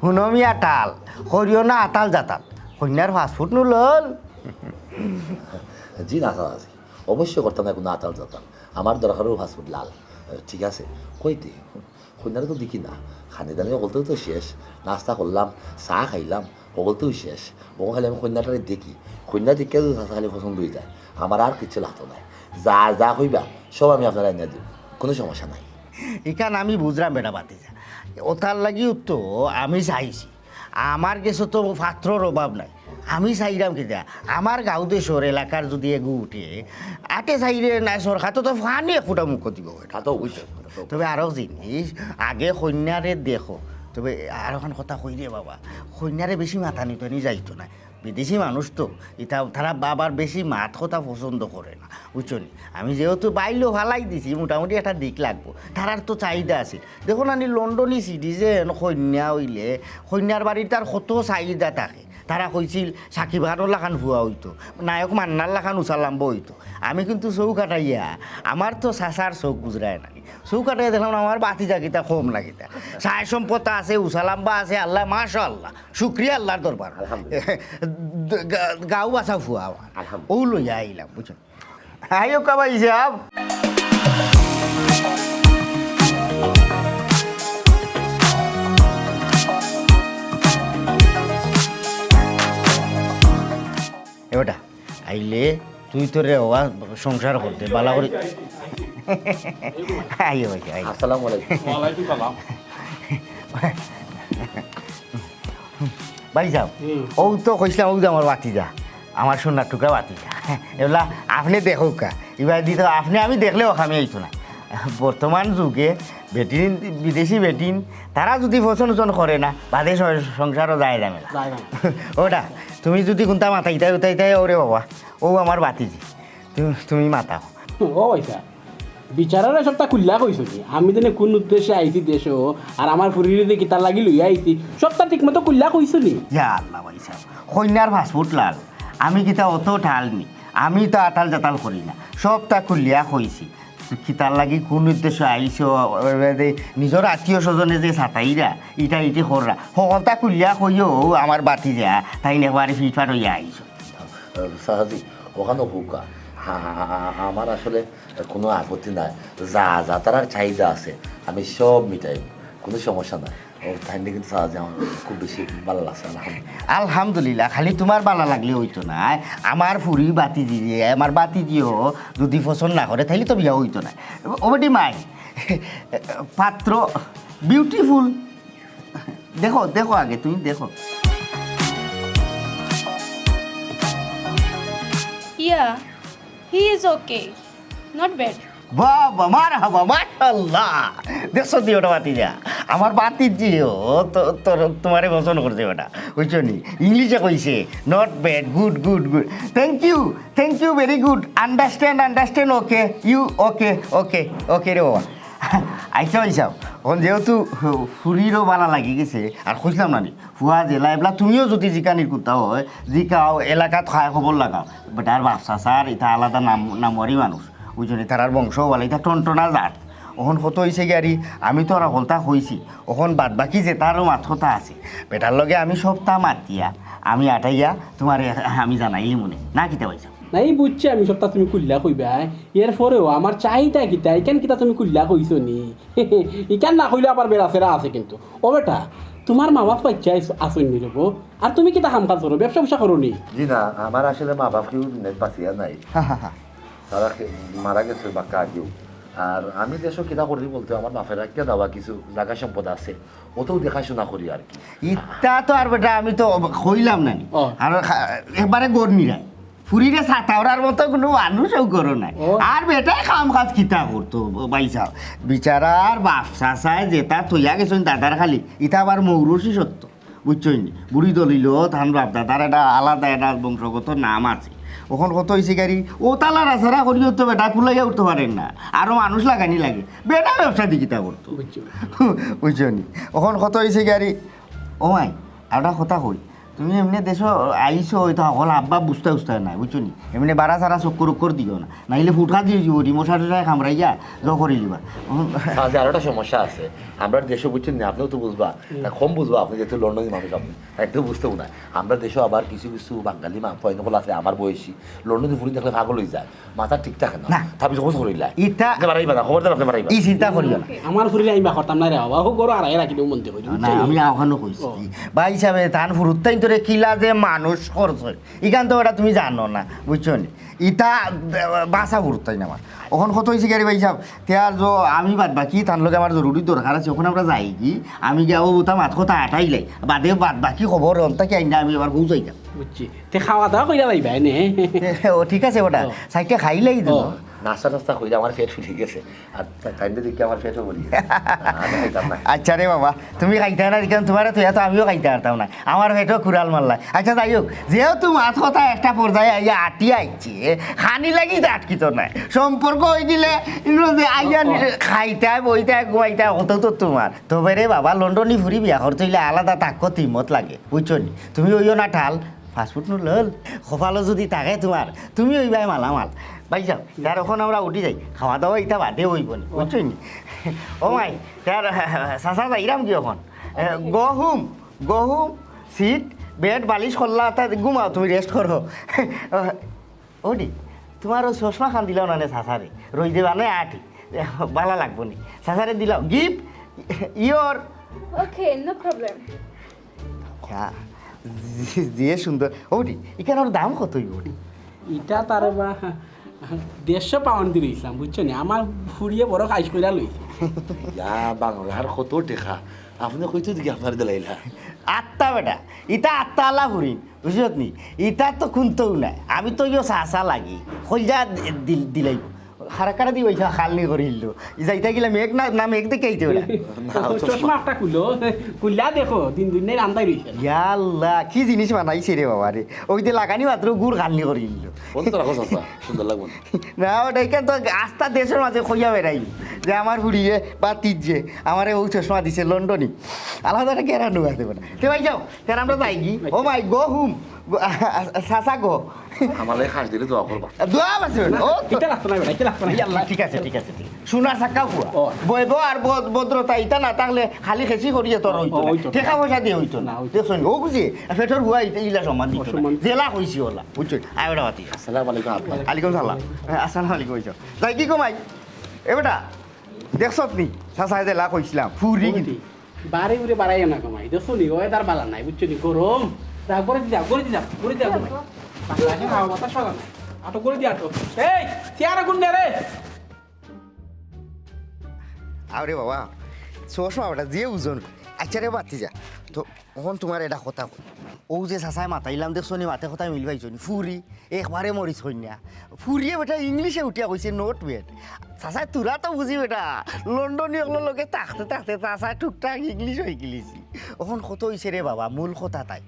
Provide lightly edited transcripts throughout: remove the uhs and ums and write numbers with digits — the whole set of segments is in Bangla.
হুনমিয়া টাল করিও না আতাল জাতাল কন্যার ফাস্টফুড নুলল জি না চাচাজি অবশ্যই করতাম না কোনো আতাল জাতাল আমার দরকারও ফাস্টফুড লাল ঠিক আছে কইতে কন্যারে তো দেখি না খানি দানি ওগলতেও তো শেষ নাস্তা করলাম চা খাইলাম ওগলতেও শেষ ও খালি আমি কন্যাটারে দেখি কন্যা দেখে যদি চাচা খালি পছন্দ হয়ে যায় আমার আর কিচ্ছু লাগতো নাই যা যা কইবা সব আমি আপনারা এনে দিব কোনো সমস্যা নাই এখান আমি বুঝলাম বেটা বাতিজা ওটার লাগিও তো আমি চাইছি আমার কাছে তো পাত্রর অভাব নাই আমি চাইলাম কিনা আমার গাঁও দেশর এলাকার যদি এগু উঠে আটে চাইলে নাই সরকার তো ফানি একুটা মুখ দিব তা তো অবশ্যই তবে আরও জিনিস আগে কন্যারে দেখো তবে আর এখন কথা কই রে বাবা কন্যারে বেশি মাথা নিতে নি যাইতো না বিদেশি মানুষ তো এটা তারা বাবার বেশি মাত কথা পছন্দ করে না বুঝছো নি আমি যেহেতু বাইলেও ফালাই দিছি মোটামুটি একটা দিক লাগবো তারার তো চাহিদা আছে দেখো না নি লন্ডনী সিটিজেন কন্যা হইলে কন্যার বাড়ির তার কত চাহিদা থাকে তারা কইছিল সাকিব খানোর লাখান ভুয়া হইতো নায়ক মান্নার লাখান উচালাম্ব হইতো আমি কিন্তু চৌ কাটাইয়া আমার তো চাচার চোখ গুজরায় নাই চৌ কাটাইয়া দেখলাম আমার বাতি জাগিতা কম লাগিতা সায় সম্পদ আছে উচালাম্বা আছে আল্লাহ মাশা আল্লাহ শুক্রিয়া আল্লাহর দরবার গাও বাসা ভুয়া আমার ও লইয়া আইলাম বুঝছো আইও কাবা হিসাব এবারটা আইলে তুই তো রে হওয়া সংসার করতে বালা করে আইও ভাই আই আসসালামু আলাইকুম ওয়ালাইকুম সালাম ভাই যাও ও তো কইছিলাম ও যে আমার বাতিজা আমার সোনার টুকরা বাতিজা এগুলা আপনি দেখো কা এবার দিত আপনি আমি দেখলেও আমি আইতো না বর্তমান যুগে বেটিন বিদেশি বেটিন তারা যদি পছন্দ করে না বাদে সংসারও যায় যাবে না ওটা তুমি যদি কোনটা মাথাইতাই উঠাইতাই ওরে বাবা ও আমার বাতিজি তুমি মাতাও ও পয়সা বিচারার সবটা খুল্লা কইছ কি আমি দিনে কোন উদ্দেশ্যে আইছি দেশ আর আমার ফুরির দিকে তার লাগি লইয়া আইছি সবটা ঠিক মতো খুল্লা কইছ নি ইয়া আল্লাহ ভাই সাহেব কন্যার ফাস্টফুড লাল আমি কিতা অত ঠালনি আমি তো আতাল জাতাল করি না সবটা খুলিয়া কইছি কিতার লাগি কোন উদ্দেশ্য আইস নিজের আত্মীয় স্বজনে যে ছাতাইরা ইটা ইটি কররা সকলটা খুলিয়া কইও আমার বাতি যা তাই একবারে ফিটফাট হইয়া আইস সাহাজি ওখানে হুকা আমার আসলে কোনো আপত্তি নাই যা যা তার চাহিদা আছে আমি সব মিটাই কোনো সমস্যা নাই ও তাই কিন্তু সাহায্যে আমার খুব বেশি ভালো লাগছে আলহামদুলিল্লাহ খালি তোমার ভালো লাগলে হইতো না আমার ফুরি বাতি দিয়ে আমার বাতি দিও যদি পছন্দ না করে তাইলে তো বিয়া হইতো না ওবেটি মাই পাত্র বিউটিফুল দেখো দেখো আগে তুমি দেখো Yeah, he is okay. Not bad. বাবা মারহাবা মাশাআল্লাহ দেখছো দি ওটা বাতি যা আমার বাতি দিও তো তোমারে পছন্দ করছে ওটা বুঝছো নি ইংলিশে কইছে not bad good good good thank you very good understand okay you okay okay okay রে বাবা আইসা আইসাও এখন যেহেতু ফুরিরও বালা লাগি গেছে আর খুঁজলাম না নি ফুয়া জেলা এগুলা তুমিও যদি জিকানির করতা হয় জিকাও এলাকাত খায় খবর লাগাও বাট আর বাপসা স্যার এটা আলাদা নামওয়ারি মানুষ বুঝলি তারার বংশ বলে এটা টনটনা জাত ওখন কত হয়েছে গাড়ি আমি তো ওরা হলতা হয়েছি ওখন বাদ বাকি যে তারও মাত কথা আছে বেটার লগে আমি সপ্তাহ মাতিয়া আমি আটাইয়া তোমার আমি জানাইলি মনে না কিতা পাইছা নাই বুঝছি আমি সবটা তুমি কুল্লা কইবা এর পরেও আমার চাহিদা কিতা ইকান কিতা তুমি কুল্লা কইছ নি ইকান না কইলে আবার বেড়াছেরা আছে কিন্তু ও বেটা তোমার মা বাপ বাচ্চা আসুন নি রব আর তুমি কিতা কাম কাজ করো ব্যবসা করো নি জি না আমার আসলে মা বাপ কেউ বাঁচিয়া নাই তারা মারা গেছে বা কাকেও আর আমি দেশও কিনা করি বলতে আমার বাপেরা কে দেওয়া কিছু জায়গা সম্পদ আছে ওতেও দেখাশোনা করি আর কি ইটা তো আর বেটা আমি তো কইলাম না আর একবারে গড়নিরা ফুরিরে ছাতাওয়ার মতো কোনো মানুষও করো নাই আর বেটাই কাম কাজ কিতা করতো বাইসা বিচারার বাপ চাচায় যেটা থইয়া গেছেন দাদার খালি ইটা আবার মৌরসি সত্য বুঝছই নি বুড়ি দলিল ধান বাপ দাদার একটা আলাদা একটা বংশগত নাম আছে ওখান কত হয়েছে গাড়ি ও তালার আছাড়া করি তো বেটা ফুলাইয়া উঠতে পারেন না আরও মানুষ লাগানি লাগে বেটা ব্যবসা দিকিতা করতো বুঝছো নি ওখান কত হয়েছে গাড়ি ও মাই একটা কথা কই তুমি এমনি দেশ আইসো হয়তো সকল আব্বা বুঝতে বুঝতে নাই বুঝছো নি এমনি বাড়া সারা চক্কর দিও না নাইলে ফুটকা দিয়ে দিব মশা টশা খামড়াইয়া জ করে দিবা আজ আরো একটা সমস্যা আছে আমরা দেশে বুঝছেন না আপনিও তো বুঝবা কম বুঝবা আপনি যেহেতু লন্ডনের মানুষ আপনি একদম বুঝতেও না আমরা দেশে আবার কিছু কিছু বাঙালি ফয়নকল আছে আমার বয়সী লন্ডনে ফুরি দেখলে পাগল হয়ে যায় মাথা ঠিক থাকে না তারপর যখন করিলা ইটা মারাইবা না খবরদার আপনি মারাইবা ই চিন্তা করিও না আমার ফুরিলে আমি করতাম না রে বাবা ও গরু আড়াই রাখি দিও মন্দির করি না আমি ওখানে কইছি বা হিসাবে ধান ফুরুত্তাই তোরে কিলা যে মানুষ করছে ইখান তো ওটা তুমি জানো না বুঝছো নি ইটা বাসা ফুরুত্তাই না আমার ওখান কত হয়েছে গাড়ি ভাই সাহেব তেয়ার যে আমি বাদ বাকি তার লগে আমার জরুরি দরকার আছে ওখানে আমরা যাই কি আমি যাবো তা মাত কথা আটাইলাই বাদে বাদ বাকি খবর অন্তা কি আইনা আমি এবার পৌঁছাই যাম বুঝছি তে খাওয়া দাওয়া কইরা লাইবা নে ও ঠিক আছে ওটা সাইডটা খাইলাই দিল নাস্তা টাস্তা হইলে আমার পেট ফুলে গেছে আর টাইমটা দেখে আমার পেটও বলি আচ্ছা রে বাবা তুমি খাইতে না কারণ তোমার তো এত আমিও খাইতে পারতাম না আমার পেটও খুরাল মারলা আচ্ছা যাই হোক যেহেতু মাছ কথা একটা পর্যায়ে আইয়া আটি আইছে খানি লাগি আটকিত নাই সম্পর্ক হয়ে গেলে যে আইয়া খাইতে বইতে ঘুমাইতে হতো তো তোমার তবে রে বাবা লন্ডনী ফুরি বিয়া করতে হইলে আলাদা তাক্য তিমত লাগে বুঝছো নি তুমি ওইও না ঠাল ফাস্টফুড নো লল কপালও যদি থাকে তোমার তুমি ওই ভাই মালামাল ভাই যাও তার ওখানে আমরা উঠি যাই খাওয়া দাওয়া ইটা বাদে হইব নি বুঝছো নি ও মাই তার চাচা যাইরাম কি এখন গহুম সিট বেড বালিশ করলা তা ঘুমাও তুমি রেস্ট করো ওডি তোমার ও চশমা খান দিলাও না চাচারে রই দেবা না আটি ভালো লাগবো নি চাচারে দিলাও gift your okay no problem হ্যাঁ যে সুন্দর ওটি এখানে ওর দাম কত ওটি ইটা তার বা 150 পাউন্ড দিয়ে ইসলাম বুঝছো নি আমার ফুরিয়ে বড় কাজ কইরা লইছে বাংলার কত টেকা আপনি কইতো দিকে আপনার দিলাইলা আত্মা বেটা ইটা আত্মা আল্লাহ ফুরিন বুঝত নি ইটা তো খুনতেও নাই আমি তো ইয়ে চাচা লাগি কইজা দিলাই হারাকারা দি ওইসা খালনি করিল যাইতে গেলে মেঘ না মেঘ দেখে আইতে ওরা চশমা একটা কুল্লা দেখো দিন দিন রান্দাই রইছে ইয়াল্লাহ কি জিনিস বানাইছে রে বাবা রে ওই যে লাগানি মাত্র গুড় খালনি করিল বলতো রাখো চাচা সুন্দর লাগবে না ওটা এখানে তো আস্থা দেশের মাঝে খইয়া বেড়াই যে আমার ফুড়িয়ে বা তিজে আমার ও চশমা দিছে লন্ডনী আলাদা একটা কেরানো আছে বেটা তে ভাই যাও কেন আমরা যাই কি ও মাই গো হুম সাসা গো আমার খাস দিলে দোয়া করবা দোয়া আছে ও এটা লাগতো না এটা লাগতো না আল্লাহ ঠিক আছে সোনার চাক্কা কুয়া বইব আর ভদ্রতা ইটা না থাকলে খালি খেসি করিয়ে তোর হইতো টাকা পয়সা দিয়ে হইতো না দেখছেন ও বুঝি পেটর হুয়া ইলা সমান দিত জেলা কইছি ওলা বুঝছেন আইবা বাতি আসসালামু আলাইকুম আলাইকুম সালাম আসসালামু আলাইকুম কইছো যাই কি কমাই এ বেটা দেখছত নি সাসাই জেলা কইছিলাম ফুরি কিন্তু বারে উরে বাড়াই না কমাই দেখো নি ওই তার বালা নাই বুঝছো নি গরম যা করে দি কমাই বাংলাদেশে খাওয়া মাথা সরা নাই আটো করে দি আটো এই চেয়ারে গুন দে রে আরে বাবা চশমা বেটা যে ওজন আচ্ছা রে বাতি যা তো এখন তোমার এটা কথা কই ও যে চাচাই মাতাইলাম দেখছো নি মাতে কথা মিলবাইছো নি ফুরি একবারে মরিস কন্যা ফুরিয়ে বেটা ইংলিশে উঠিয়া কইছে নোট বেট চাচাই তোরা তো বুঝি বেটা লন্ডনী ওগুলোর লগে থাকতে চাচাই টুকটাক ইংলিশ হয়ে গেলিছি এখন কত হয়েছে রে বাবা মূল কথা তাই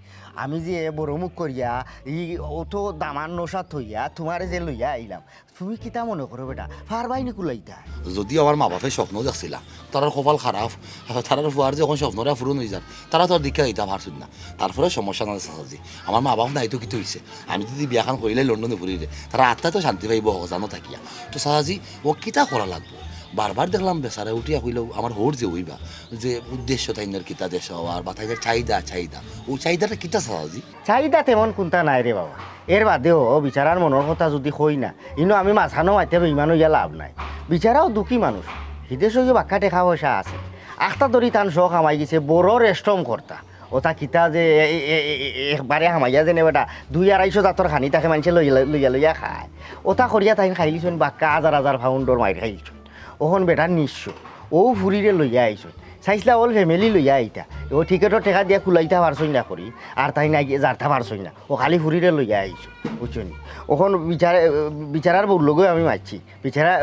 আমি যে বড় মুখ করিয়া ই অটো দামান নশা থইয়া তোমারে যে লইয়া আইলাম তুমি কিতা মনে করো বেটা ফারবাইনি কুলাইতা যদি আমার মা বাপে স্বপ্ন দেখছিলা তারার কপাল খারাপ তারার ফুয়ার যখন স্বপ্নরা ফুরন হয়ে যান তারা তো আর দীক্ষা দিতে পারছেন না তারপরে সমস্যা না সাহায্য আমার মা বাপ নাই তো কিছু হয়েছে আমি যদি বিয়াখান করিলে লন্ডনে ফুরিলে তারা আত্মা তো শান্তি পাইব অজানো থাকিয়া তো সাহাজি ও কিতা করা লাগবো বারবার দেখলাম বেচারা উঠিয়া কইলেও আমার হোর যে হইবা যে উদ্দেশ্য তাইনের কিতা দেশ হওয়ার বা তাইদের চাহিদা ও চাহিদাটা কিতা সাহাজি চাহিদা তেমন কোনটা নাই রে বাবা এর বাদেও বিচারার মনের কথা যদি কই না ইনো আমি মাঝখানো মাইতে ইমানো ইয়া লাভ নাই বিচারাও দুঃখী মানুষ হিদেশ হয়ে বাক্কা টেকা পয়সা আছে আখটা ধরি তান শখ হামাই গেছে বড় রেস্টম কর্তা ওটা কিতা যে একবারে হামাইয়া যেনে বেটা 200-250 জাতর খানি তাকে মানুষে লইয়া খায় ওটা করিয়া তাই খাইলিছন বাক্কা 1000 পাউন্ডর মাইর খাইলিছন ওখন বেটা নিশ্চ ও ফুরিরে লইয়া আইছন চাইছিলা ওল ফ্যামিলি লইয়া আইতা ও টিকেটর টেকা দিয়া কুলাইতা পারছই না করি আর তাই না যারতা পারছই না ও খালি ফুরিরে লইয়া আইছো বুঝছনি ওখন বিচারার বউর লগেও আমি মারছি বিচারা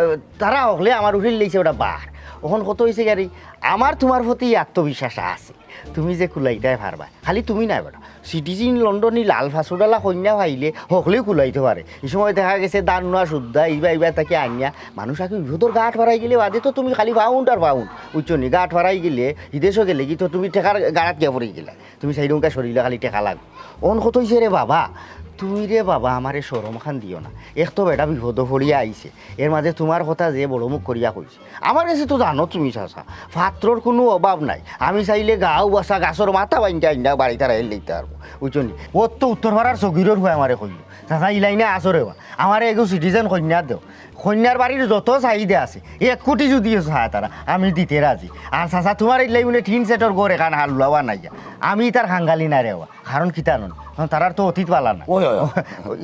তারা হকলে আমার উঠিল লেগেছে ওটা বার ওখন কত হয়েছে গাড়ি আমার তোমার প্রতি আত্মবিশ্বাস আছে তুমি যে কুলাইটাই পারবা খালি তুমি নাই বেটা সিটিজিন লন্ডনী লাল ফাঁসুডালা কন্যা পাইলে সকলেও কুলাইতে পারে এই সময় দেখা গেছে দান নোয়া শুদ্ধা এইবা তাকে আনিয়া মানুষ আগে বিভূতর গাঁট ভাড়াই গেলে বাদে তো তুমি খালি পাউন্ড আর পাউন্ড উচ্চনি গাঁট ভাড়াই গেলে বিদেশও গেলে কি তো তুমি টেকার গাড়াত গিয়া পড়ে গেলা তুমি সেইরকম শরীরে খালি টেকা লাগবে অন কত হয়েছে রে বাবা তুই রে বাবা আমারে সরম খান দিও না এক তো বেটা বিপদ পড়িয়া আইছে এর মাঝে তোমার কথা যে বড় মুখ করিয়া কইছে আমার কাছে তো জানো তুমি চাষা পাত্রর কোনো অভাব নাই আমি চাইলে গাও বাসা গাছর মাথা বাইনটা আইনা বাড়ি তারা এর লইতে পারবো বুঝলি ওর তো উত্তর ভাড়ার চগিরর হয়ে আমারে কইল চাষা ইলাইনে আসরে আমার এগো সিটিজেন কন্যা দেও কন্যার বাড়ির যত চাহিদা আছে 1 কোটি যদি চায় তারা আমি দিতে রাজি আর চাষা তোমার এই মানে টিন সেটর গড় এখান হালুয়াবা নাই আমি তার খাঙ্গালি না রেওয়া কারণ কিতা নন তারার তো অতীত পালা না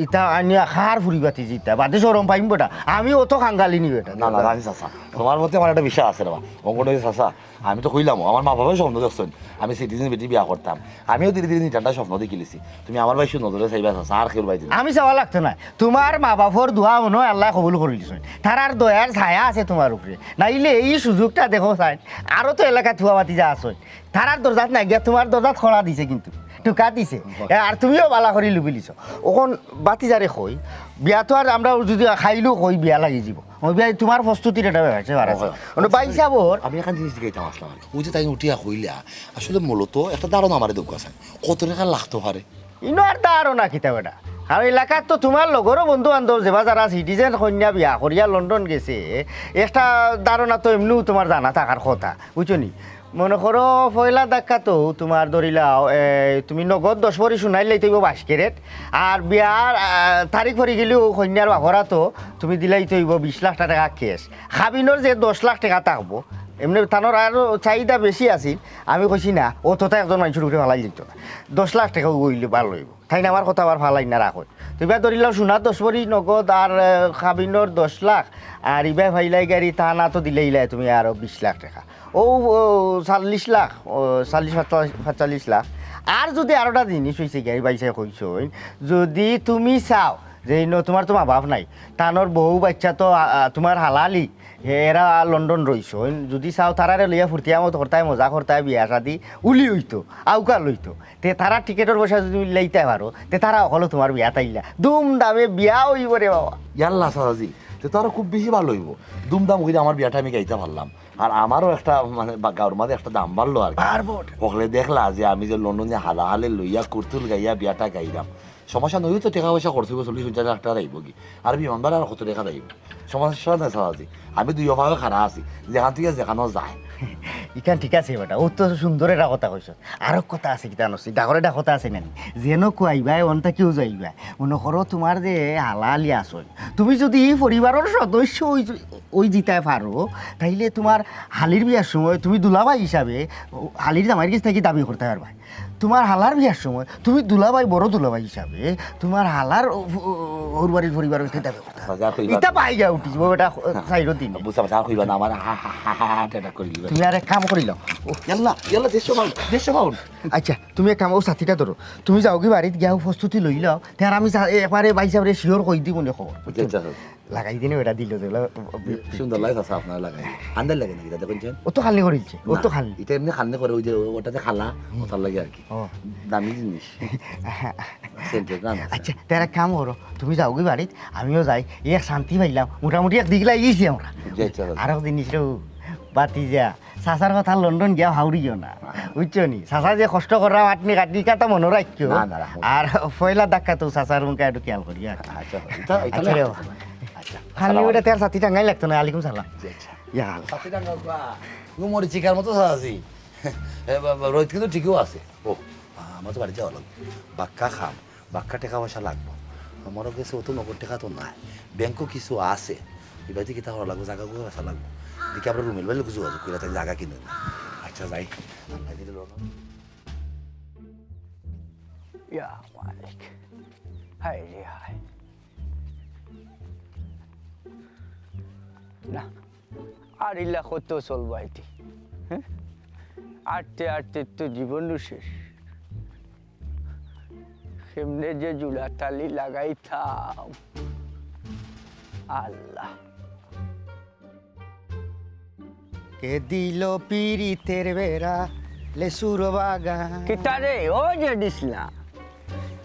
ইতা আনিয়া খার ফুরিবাতি জিতা বাদে সরম পাইম বেটা আমি অত খাঙ্গালি নি বেটা না না রাজি চাচা তোমার মধ্যে আমার একটা বিশ্বাস আছে রে অঙ্কটা চাচা আমি তো কইলাম আমার মা বাবাও স্বপ্ন দেখছেন আমি সিটিজেন বেটি বিয়া করতাম আমিও ধীরে ধীরে নিটানটা স্বপ্ন দেখিলেছি তুমি আমার ভাই নজরে চাইবা চাচা আর কেউ বাইতে আমি চাওয়া লাগতো না তোমার মা বাপর দোয়া মনে হয় আল্লাহ কবুল করে দিছ তারার দয়ার ছায়া আছে তোমার উপরে নাইলে এই সুযোগটা দেখো চাই আরো তো এলাকা থুয়া বাতি যা আসো তারার দরজাত নাই গিয়া তোমার দরজাত খোলা দিছে কিন্তু টুকা দিছে আর তুমিও বালা করে লুবিলিছ ওখন বাতি যারে কই বিয়া তো আর আমরা যদি খাইলেও কই বিয়া লাগি যাব ওই বিয়া তোমার প্রস্তুতির এটা হয়েছে বাইসাবর আমি এখন জিনিস দিকে আসলাম ওই যে তাই উঠিয়া কইলা আসলে মূলত একটা দারুণ আমার দুঃখ আছে কত টাকা লাগতে পারে ইনো আর তারও না কিতা বেটা আর এলাকাত তো তোমার লগরও বন্ধু বান্ধব যেবা যারা সিটিজেন কন্যা বিয়া করিয়া লন্ডন গেছে একটা ধারণা তো এমনিও তোমার জানা থাকার কথা বুঝছো নি মনে করো পয়লা দেখা তো তোমার ধরিলাও তুমি নগদ 10 ভরি শুনাইলেই তৈব 22 ক্যারেট আর বিয়ার তারিখ ভরি গেলেও কন্যার বাঘরা তো তুমি দিলেই তৈব 20 লাখ টাকা কেস খাবিনোর যে 10 লাখ টাকা থাকবো এমনি তানোর আরও চাহিদা বেশি আছিল আমি কইছি না ও তো একজন মানুষের উঠে ভালাই দিত না 10 লাখ টাকা গইলে ভালো হইব তাই না আমার কথা আবার ভালাই না রাখো তুমি ধরিলাও সোনার 10 ভরি নগদ আর খাবিনোর 10 লাখ আর ইবাই ভাইলাই গাড়ি তা না তো দিলেইলাই তুমি আরও 20 লাখ টাকা ও 40 লাখ 40-45 লাখ আর যদি আরোটা জিনিস হয়েছে গাড়ি বাইসে কইছ যদি তুমি চাও যে তোমার তো মা বাপ নাই তানোর বহু বাচ্চা তো তোমার হালালি এরা লন্ডন রইছ যদি চাও তারারে লইয়া ফুর্তিয়া মতো করতায় মজা করতায় বিয়া শাদি উলি হইতো আউকা লইতো তে তারা টিকেটের পয়সা যদি লাইতে পারো তে তারা হলো তোমার বিয়া তাইলা দুম দামে বিয়া হইব রে বাবা ইয়াল্লা সাজি তো তারা খুব বেশি ভালো হইব দুমদাম করে আমার বিয়াটা আমি গাইতে পারলাম আর আমারও একটা মানে গাঁর মাঝে একটা দাম বাড়লো আর ওখানে দেখলা যে আমি যে লন্ডনে হালে লইয়া কুর্তুল গাইয়া বিয়াটা গাইলাম সমস্যা নই তো টাকা পয়সা করতে 40-50 লাখ টাকা রাইব কি আর বিমান ভাড়া আর কত টাকা রাইব সমস্যা নাই সাজি আমি দুই অভাবে খারা আছি যেখান থেকে যেখানেও যায় ইখান ঠিক আছে বেটা ও তো সুন্দর একটা কথা কইছ আরো কথা আছে কিতা নছি ডাকরে একটা কথা আছে নানি যেন কুয়াইবাই অন্তা কেউ যাইবা মনে করো তোমার যে হালালি আসল তুমি যদি পরিবারের সদস্য ওই জিতায় পারো তাইলে তোমার হালির বিয়ার সময় তুমি দুলাভাই হিসাবে হালির জামাইয়ের কাছ থেকে দাবি করতে পারবা তোমার হালার বিয়ার সময় তুমি দুলাভাই বড় দুলাভাই হিসাবে তোমার হালার ওর বাড়ির পরিবারের কাছে দাবি করতে এটা পাই গা উঠিস বেটা সাইডো দিন বুঝতে পারছি আর কইবা না আমার এটা করি তুমি আর এক কাম করিলাম ইয়াল্লা ইয়াল্লা দেশ পাউন্ড আচ্ছা তুমি এক কাম ও সাথীটা ধরো তুমি যাও কি বাড়িতে গিয়াও প্রস্তুতি লই লও তার আমি এবারে বাইসাবরে শিওর কই দিব মনে খবর লাগাই দিনে ওটা দিল সুন্দর লাগে আছে আপনার লাগাই আন্দার লাগে নাকি দাদা কোনছেন ও তো খালি করিলছে ও তো খালি এটা এমনি খান্নে করে ওই যে ওটাতে খালা ওটার লাগে আর কি দামি জিনিস আচ্ছা তার এক কাম করো তুমি যাও কি বাড়িতে আমিও যাই এক শান্তি পাইলাম মোটামুটি এক দিক লাগিয়েছি আমরা আরো জিনিস বাতি যা চাচার কথা লন্ডন গিয়া হাউড়িও না বুঝছো নি চাচা যে কষ্ট করা মাটনি কাটনি কাটা মনে রাখিও আর পয়লা ধাক্কা তো চাচার মুখে একটু খেয়াল করি খালি ওটা তার সাথী টাঙ্গাই লাগতো না আলাইকুম সালাম মরি চিকার মতো আছি রোহিত কিন্তু ঠিকও আছে ও আমার তো বাড়ি যাওয়া লাগবে বাক্কা খাম বাক্কা টাকা পয়সা লাগবো আমারও গেছে অত নগদ টাকা তো নাই ব্যাংকও কিছু আছে এবার দিকে তা লাগবে জায়গাগুলো পয়সা লাগবে দেখি আমরা রুমেল বাইলে কিছু আছে কইরা তাই জায়গা কিনে আচ্ছা যাই ইয়া মালিক হাই রে হাই না আর ইল্লা কত চলবো আইতি হ্যাঁ আটতে আটতে তো জীবন শেষ কেমনে যে জুলা তালি লাগাইতাম আল্লাহ কে দিল পিরিতের বেড়া লেসুর বাগান। কিতারে ও যে দিসলা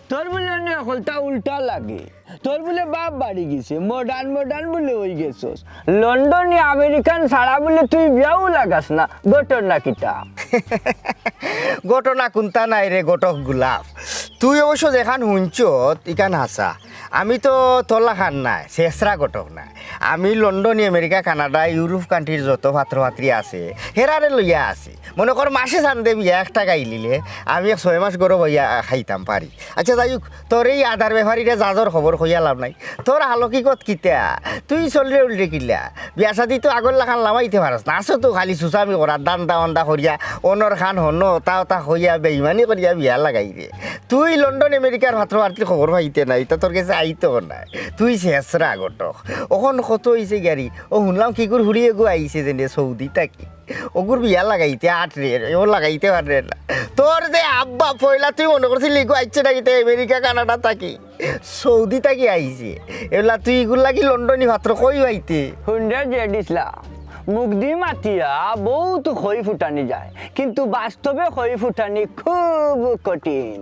তোর বলে হলতা উল্টা লাগে, তোর বলে বাপ বাড়ি গেছে, মডার্ন মডার্ন বলে ওই গেছস, লন্ডনে আমেরিকান ছাড়া বলে তুই বিয়াও লাগাস না, ঘটনা কিতা? ঘটনা কোনটা নাই রে ঘটক গোলাপ, তুই অবশ্য যেখান শুনছ ইখান হাসা। আমি তো তোলা খান নাই, শেষরা ঘটক নাই। আমি লন্ডন আমেরিকা কানাডা ইউরোপ কান্ট্রির যত পাত্র পাত্রী আছে হেরারে লইয়া আছি। মনে কর মাসে চান্দে বিয়া 1 টাকা ইলিলে আমি 6 মাস গরম হইয়া খাইতাম পারি। আচ্ছা যাই হোক, তোর এই আধার ব্যাপারীরে যাজর খবর হইয়া লাভ নাই। তোর হালকিকত কিতা তুই চলরে উল্টে কিলা বিয়া শাদি তো আগর লাখান লামাইতে পারস না। আসো তো খালি সুসামি করা দান্দা অন্দা করিয়া অনর খান হন ওতা ওতা হইয়া বেইমানি করিয়া বিয়া লাগাই রে। তুই লন্ডন আমেরিকার পাত্র পাত্রীর খবর পাইতে নাই, তা তোর কাছে আইতো নাই। তুই শেষরা ঘটক ওখন কত হয়েছে গাড়ি। ও শুনলাম কি করে ঘুরিয়ে গো আইছে যেন সৌদি থাকি ওগুর বিয়া লাগাইতে আটরে ও লাগাইতে পারে না। তোর যে আব্বা পয়লা তুই মনে করছিলি গো আইছে নাকি আমেরিকা কানাডা থাকি সৌদি থাকি আইছে, এগুলা তুই এগুলা কি লন্ডনী পাত্র কই আইতে? হুন্ডে যে দিসলা মুখ দি মাতিয়া বহুত খই ফুটানি যায়, কিন্তু বাস্তবে খই ফুটানি খুব কঠিন।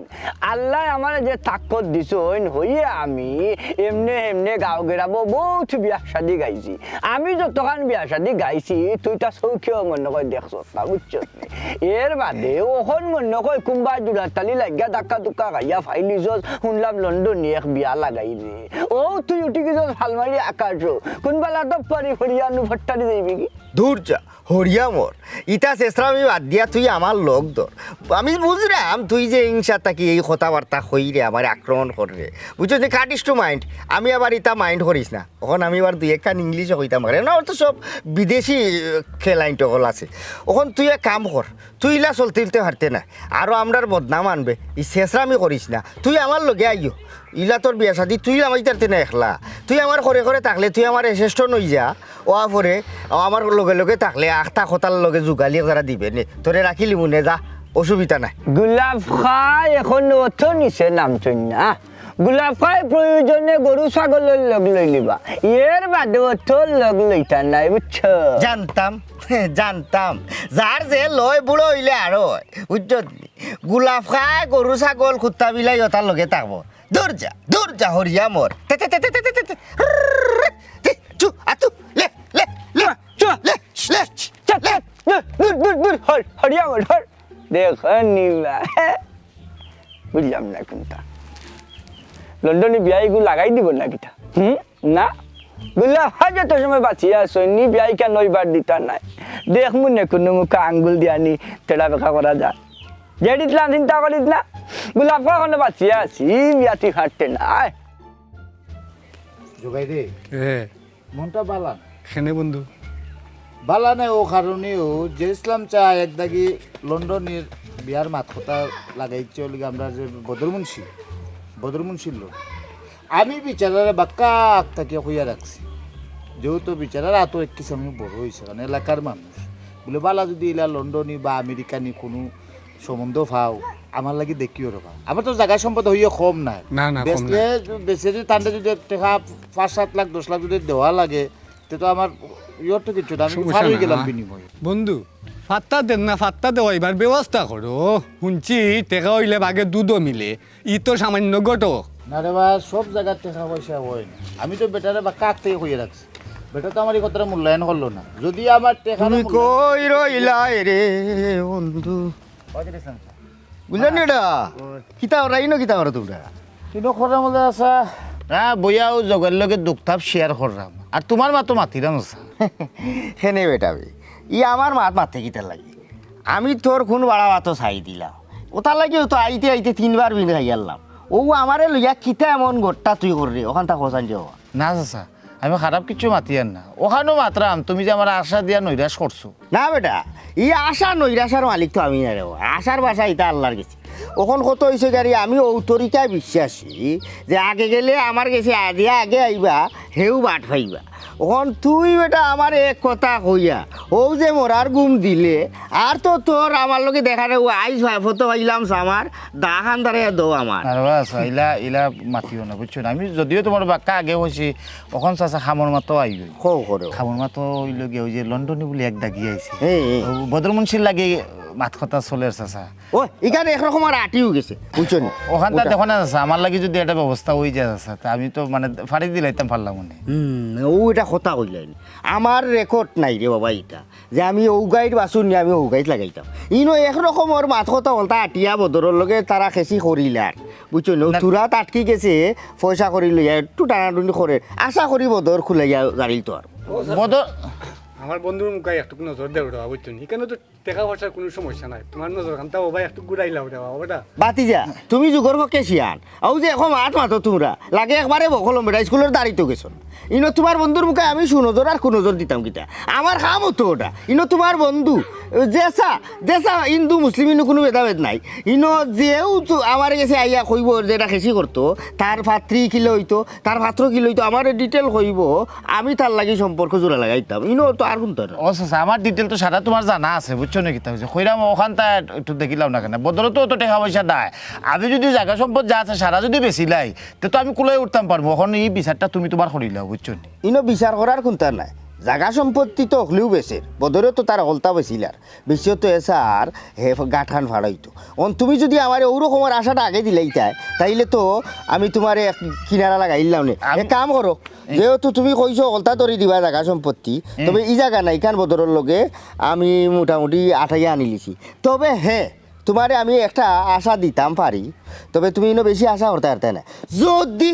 আল্লাহ আমার যে তাকত দিছইন হইয়ে আমি এমনে এমনে গাঁও গেরাবো বহুত বিয়া শাদি গাইছি। আমি যতখান বিয়া শাদি গাইছি তুই তা চৌকিও মনে করে দেখছ না, বুঝছ? এর বাদে ওখন মনে করে কোনবা জোড়াতালি লাগিয়া ধাক্কা ধুক্কা গাইয়া ফাইলিছ, শুনলাম লন্ডনে এক বিয়া লাগাই রে। ও তুই উঠি গেছ হালমারি আকাশ কোনবা লাটক পারি ফরিয়া ভট্টারি যাইবি কি? দূর যা হরিয়া মোর ইটা শেষরা আমি বাদ দিয়া তুই আমার লোক ধর। আমি বুঝলাম তুই যে হিংসা থাকি এই কথাবার্তা হই রে আমার আক্রমণ করবে, বুঝছো যে কাটিস টু মাইন্ড। আমি আবার ইটা মাইন্ড করিস না, ওখন আমি আবার 2-1 ইংলিশও কইতাম পারে না, ওর তো সব বিদেশি খেলাইন টকল আছে। ওখন তুই এক কাম কর, তুই ইলা চলতে পারতে না আরও আমরার বদনাম আনবে, এই শেষরা আমি করিস না। তুই আমার লগে আইও, ইলা তোর বিয়া শাদি তুই আমি তারতে না একলা, তুই আমার ঘরে ঘরে থাকলে তুই আমার শ্রেষ্ঠ নই যা ও পরে আমার লগে লগে থাকলে 8টা কথার লগে যোগালি যারা দিবে নে তোরে রাখিলি মনে যা, অসুবিধা নাই। গোলাপ খাই এখন অর্থ নিচে নামছই না, গোলাপ খাই প্রয়োজনে গরু ছাগলের লগ লই লিবা, এর বাদে অর্থ লগ লইতা নাই, বুঝছ? জানতাম জানতাম যার যে লয় বুড়ো হইলে আর বুঝছ, গোলাপ খাই গরু ছাগল কুত্তা বিলাই ওটার লগে থাকবো। দূর যা হরিয়া মোর বুঝলাম না কোনটা লন্ডনে বিয়াইগু লাগাই দিব না কিটা? না গুলা হাজে তো সময় বাঁচিয়ে আসো নি বিয়াই কেন নইবার দিতা নাই, দেখ মনে কোনো মুখে আঙ্গুল দিয়া নি তেড়া বেখা করা যায়। যে দিতলাম চিন্তা করিস না, গোলাপ কখনো বাঁচিয়ে আসি বিয়া তুই হাঁটতে নাই। জোগাই রে মনটা বালা খেনে বন্ধু বালা নাই, ও কারণেও যে ইসলাম চায় একদাগি লন্ডনের বিয়ার মাত কথা লাগাইছে লিগে আমরা যে বদরমুন্সির লোক আমি বিচারারে বাক্কা তাকে হইয়া রাখছি, যেহেতু বিচারার এত এক কিছু আমি বড় হয়েছে কারণ এলাকার মানুষ বলে বালা যদি এলা লন্ডনী বা আমেরিকানি কোনো সম্বন্ধ পাও আমার লাগি দেখিও রবা। আমার তো জায়গা সম্পদ হইয়া কম নাই, বেচলে বেচে যদি তান্ডে যদি টাকা 5-7 লাখ 10 লাখ যদি দেওয়া লাগে তো আমার ইয়র তো কিছু না, আমি পার হয়ে গেলাম বিনিময়ে। বন্ধু ফাত্তা দেন না, ফাত্তা দেওয়া এবার ব্যবস্থা করো। শুনছি টেকা হইলে বাগে দুধও মিলে, ই তো সামান্য ঘটক না রে বা, সব জায়গার টাকা পয়সা হয় না। আমি তো বেটারে বা কাক থেকে হইয়া রাখছি, বেটা তো আমার এই কথাটা মূল্যায়ন করলো না। যদি আমার টাকা তুমি কই রইলা রে বন্ধু বুঝলেন এটা কিতা ওরাই না কিতা ওরা তোমরা কিন্তু খরার মধ্যে আসা না বইয়াও জগের লগে দুঃখতাপ শেয়ার করলাম, আর তোমার মা তো মাতিরাম আছে হেনে বেটাবে ই আমার মাত মারতে কিতা লাগে। আমি তোর খুন বাড়া মাতো চাই দিলাম ওটার লাগে তো আইতে আইতে 3বার বিন খাই গেলাম। ও আমারে লইয়া কিতা এমন গোটটা তুই করলি ওখান তা খোঁজান যাওয়া না চাচা, আমি খারাপ কিছু মাতিয়ার না, ওখানেও মাত্রাম তুমি যে আমার আশা দিয়া নৈরাশ করছো। না বেটা ই আশা নৈরাশার মালিক তো আমি না রে, আশার বাসা ইটা আল্লাহর গেছি। ওখন কত হয়েছে গাড়ি আমি ও তরিকায় বিশ্বাসী যে আগে গেলে আমার গেছে আগে আগে আইবা হেউ বাট পাইবা। ওখন তুই বেটা আমার এক কথা কইয়া ও যে মোরার গুম দিলে আর তো তোর আমার লোকে দেখা রে আইস ভাই ফটো পাইলাম আমার দা খান দাঁড়ে দো আমার আর বাস ইলা ইলা মাতিও না বুঝছো না আমি যদিও তোমার বাক্কা আগে হয়েছি ওখান চাচা খামর মাতো আই গই খো করে খামর মাতো হইল গিয়ে ওই যে লন্ডনে বলে এক দাগি আইছে এই, এই। বদরমুন্সির লাগে মাত কথা চলে চাচা ও এখানে একরকম আর আটিও গেছে বুঝছো নি ওখানটা দেখো না চাচা আমার লাগে যদি একটা ব্যবস্থা হয়ে যায় চাচা তা আমি তো মানে ফাড়ি দিলাইতাম পারলাম মনে ও এটা কথা কইলেন আমার রেকর্ড নাই রে বাবা এটা যে আমি ও গাইড বাসুন নি আমি ও গাইড লাগাইতাম ইনো একরকম ওর মাত কথা বলতা আটিয়া বদরের লগে তারা খেসি করিল আর বুঝছো নি তুরা তাটকি গেছে পয়সা করি লইয়া একটু টানাটুনি করে আশা করি বদর খুলাইয়া জারিল তো আর বদর আমার বন্ধুর মুখে একটু নজর দেও দেওয়া বুঝছো এখানে তো টাকা পয়সার কোনো সমস্যা নাই তোমার নজর খানটা ও ভাই একটু ঘুরাইলাও দেওয়া ওটা বাতি যা তুমি যুগর পক্ষে শিয়ান ও যে এখন মাত মাতো তোমরা লাগে একবারে বকল বেটা স্কুলের দাঁড়িয়ে গেছো ইনো তোমার বন্ধুর মুখে আমি সুনজর আর কুনজর দিতাম কিতা আমার খাম হতো ওটা ইনো তোমার বন্ধু জেসা জেসা হিন্দু মুসলিম ইনো কোনো ভেদাভেদ নাই ইনো যেও আমার কাছে আইয়া কইব যেটা খেসি করতো তার ভাতৃ কিলো হইতো তার ভাত্র কিলো হইতো আমার ডিটেল কইব আমি তার লাগি সম্পর্ক জোড়া লাগাইতাম ইনো তো আর কোনটা না ও চাচা আমার ডিটেল তো সারা তোমার জানা আছে বুঝছো নাকি তা হয়েছে কইরাম ওখানটা একটু দেখিলাম না কেন বদলে তো অত টাকা পয়সা দেয় আমি যদি জায়গা সম্পদ যা আছে সারা যদি বেশি লাই তো আমি কুলাই উঠতাম পারবো এখন এই বিচারটা তুমি তোমার করিলাও বুঝছো নি ইনো বিচার করার কোনটা নাই জাগা সম্পত্তি তো হলেও বেচের বদরে তো তার হলতা বেচিলার বেশি তো এসার হে গাঠান ফাড়াইতো তুমি যদি আমার ওরকমের আশাটা আগে দিলেই তাইলে তো আমি তোমার কিনারা লাগাইলাম না এক কাম করো যেহেতু তুমি কইছো হলতা ধরি দিবা জাগা সম্পত্তি তবে এই জায়গা নাই কান বদরের লগে আমি মোটামুটি আঠাইয়া আনি লিছি তবে হ্যাঁ তোমারে আমি একটা আশা দিতাম পারি তবে তুমি ইনো বেশি আশা করতে পারতে না যদি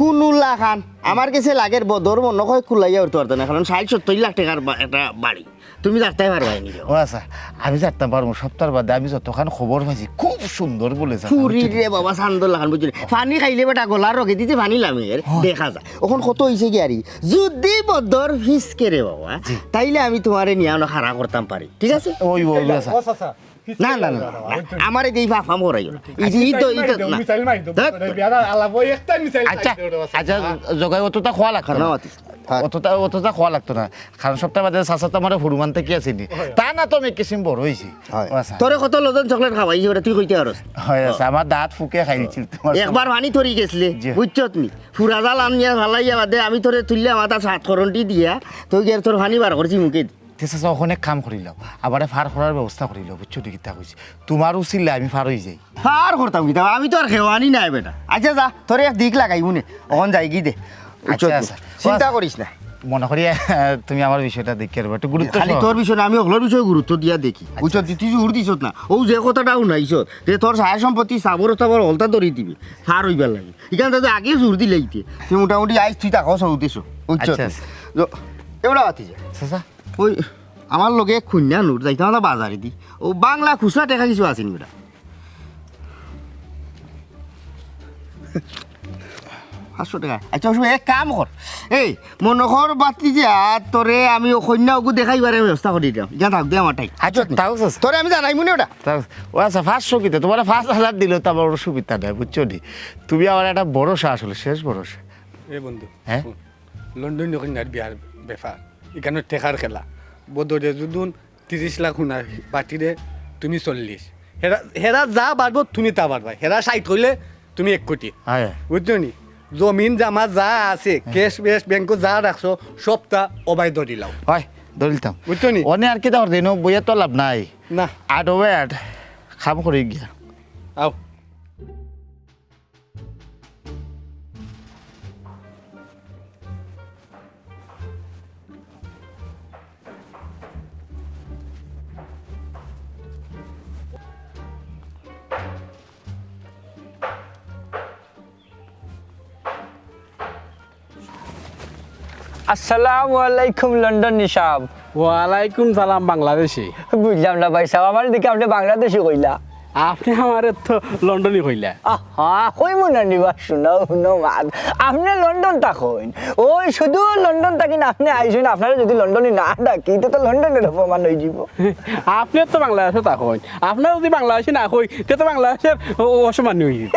কুনুল্লা খান আমার কাছে লাগের বদর মনে হয় কুলাইয়া উঠতে পারতো না কারণ 60-70 লাখ টাকার একটা বাড়ি তুমি যাতে পারবাই নি ও আচ্ছা আমি যারতাম পারবো সপ্তাহ বাদে আমি যতক্ষণ খবর পাইছি খুব সুন্দর বলেছে ফুরি রে বাবা সান্দর লাখান বুঝলি পানি খাইলে বেটা গলার রগে দিতে পানি লামের দেখা যায় ওখান কত হয়েছে কি আরি যদি বদর ফিসকে রে বাবা তাইলে আমি তোমারে নিয়ে খাড়া করতাম পারি ঠিক আছে ওই ওই আচ্ছা না না না আমার এই ফাফাম করাই আচ্ছা আচ্ছা জগাই অতটা খোয়া লাগতো না অতটা খোয়া লাগতো না কারণ সপ্তাহ বাদে চাচা তো আমার হনুমান থেকে আসেনি তা না তো আমি কিসিম বড় হয়েছি তোরে কত লজন চকলেট খাওয়াই ওটা তুই কইতে পারস হয় আচ্ছা আমার দাঁত ফুকে খাই দিচ্ছিল তোমার একবার পানি ধরি গেছলে বুঝছত নি ফুরা জাল আনিয়া ভালাইয়া বাদে আমি তোরে তুললে আমার তার সাত করণটি দিয়া তুই গিয়ে তোর পানি বার করছি মুখে চাচা ওখানে কাম করিলাম আবার ফার করার ব্যবস্থা করিল বুঝছো নাকি তা কইছি তোমারও ছিল আমি ফার হয়ে যাই ফার করতাম কিতা আমি তো আর খেওয়ানি নাই বেটা আচ্ছা যা তোরে এক দিক লাগাই মনে ওখান যাই কি দে আচ্ছা চিন্তা করিস না মনে করি তুমি আমার বিষয়টা দেখি আর একটু গুরুত্ব খালি তোর বিষয় না আমি ওগুলোর বিষয়ে গুরুত্ব দিয়া দেখি বুঝছো তুই জোর দিছত না ও যে কথাটাও নাইছত যে তোর সাহায্য সম্পত্তি সাবর তাবর হলতা ধরি দিবি ফার হইবার লাগে এখানে তো আগে জোর দিলেইতে তুই মোটামুটি আইস তুই তাকাও চৌতেছ বুঝছো এবার বাতি যা চাচা ওই আমার লগে খুন্যা নোট যাইতাম না বাজারে দি ও বাংলা খুচরা টেকা কিছু আসেনি বেটা 500 টাকা আচ্ছা ওসব এক কাম কর এই মনোহর বাতি যে তোরে আমি কন্যা ওগু দেখাইবারে ব্যবস্থা করে দিলাম যা থাক দে আমার টাই আচ্ছা তাও তোরে আমি জানাই মনে ওটা ও আচ্ছা 500 কিতে তোমার 5000 দিলেও তো আমার সুবিধা নেই বুঝছো নি তুমি আমার একটা ভরসা আসলে শেষ ভরসা এ বন্ধু হ্যাঁ লন্ডন যখন বিয়ার ব্যাপার এখানে টেকার খেলা বদরে যদুন 30 লাখ শুনা বাটিরে তুমি 40 হেরা যা বাড়বো তুমি তা বাড়বা হেরা 60 হইলে তুমি 1 কোটি হ্যাঁ বুঝছো নি জমিন জামা যা আছে ক্যাশ বেশ ব্যাংকত যা রাখছো সবটা অবাই ধরিলাও হয় ধরিলাম বুঝছো নি অনে আর কি দাও দেনো বইয়া তো লাভ নাই না আট ওয়ে আট খাম করে গিয়া আও আসসালামু আলাইকুম লন্ডন নিশাব ওয়ালাইকুম সালাম বাংলাদেশি বুঝলাম না ভাই সাহেব আমার দিকে আপনি বাংলাদেশি কইলা আপনি আমার তো লন্ডনই কইলা আহা কই মনে নিবা শুনাও শুনো মাত আপনি লন্ডন থাকেন ওই শুধু লন্ডন থাকেন আপনি আইসেন আপনারা যদি লন্ডনে না ডাকি তো লন্ডনের অপমান হয়ে যাব আপনি তো বাংলাদেশে থাকেন আপনার যদি বাংলাদেশে না কই তো বাংলাদেশের অসম্মান হয়ে যাবে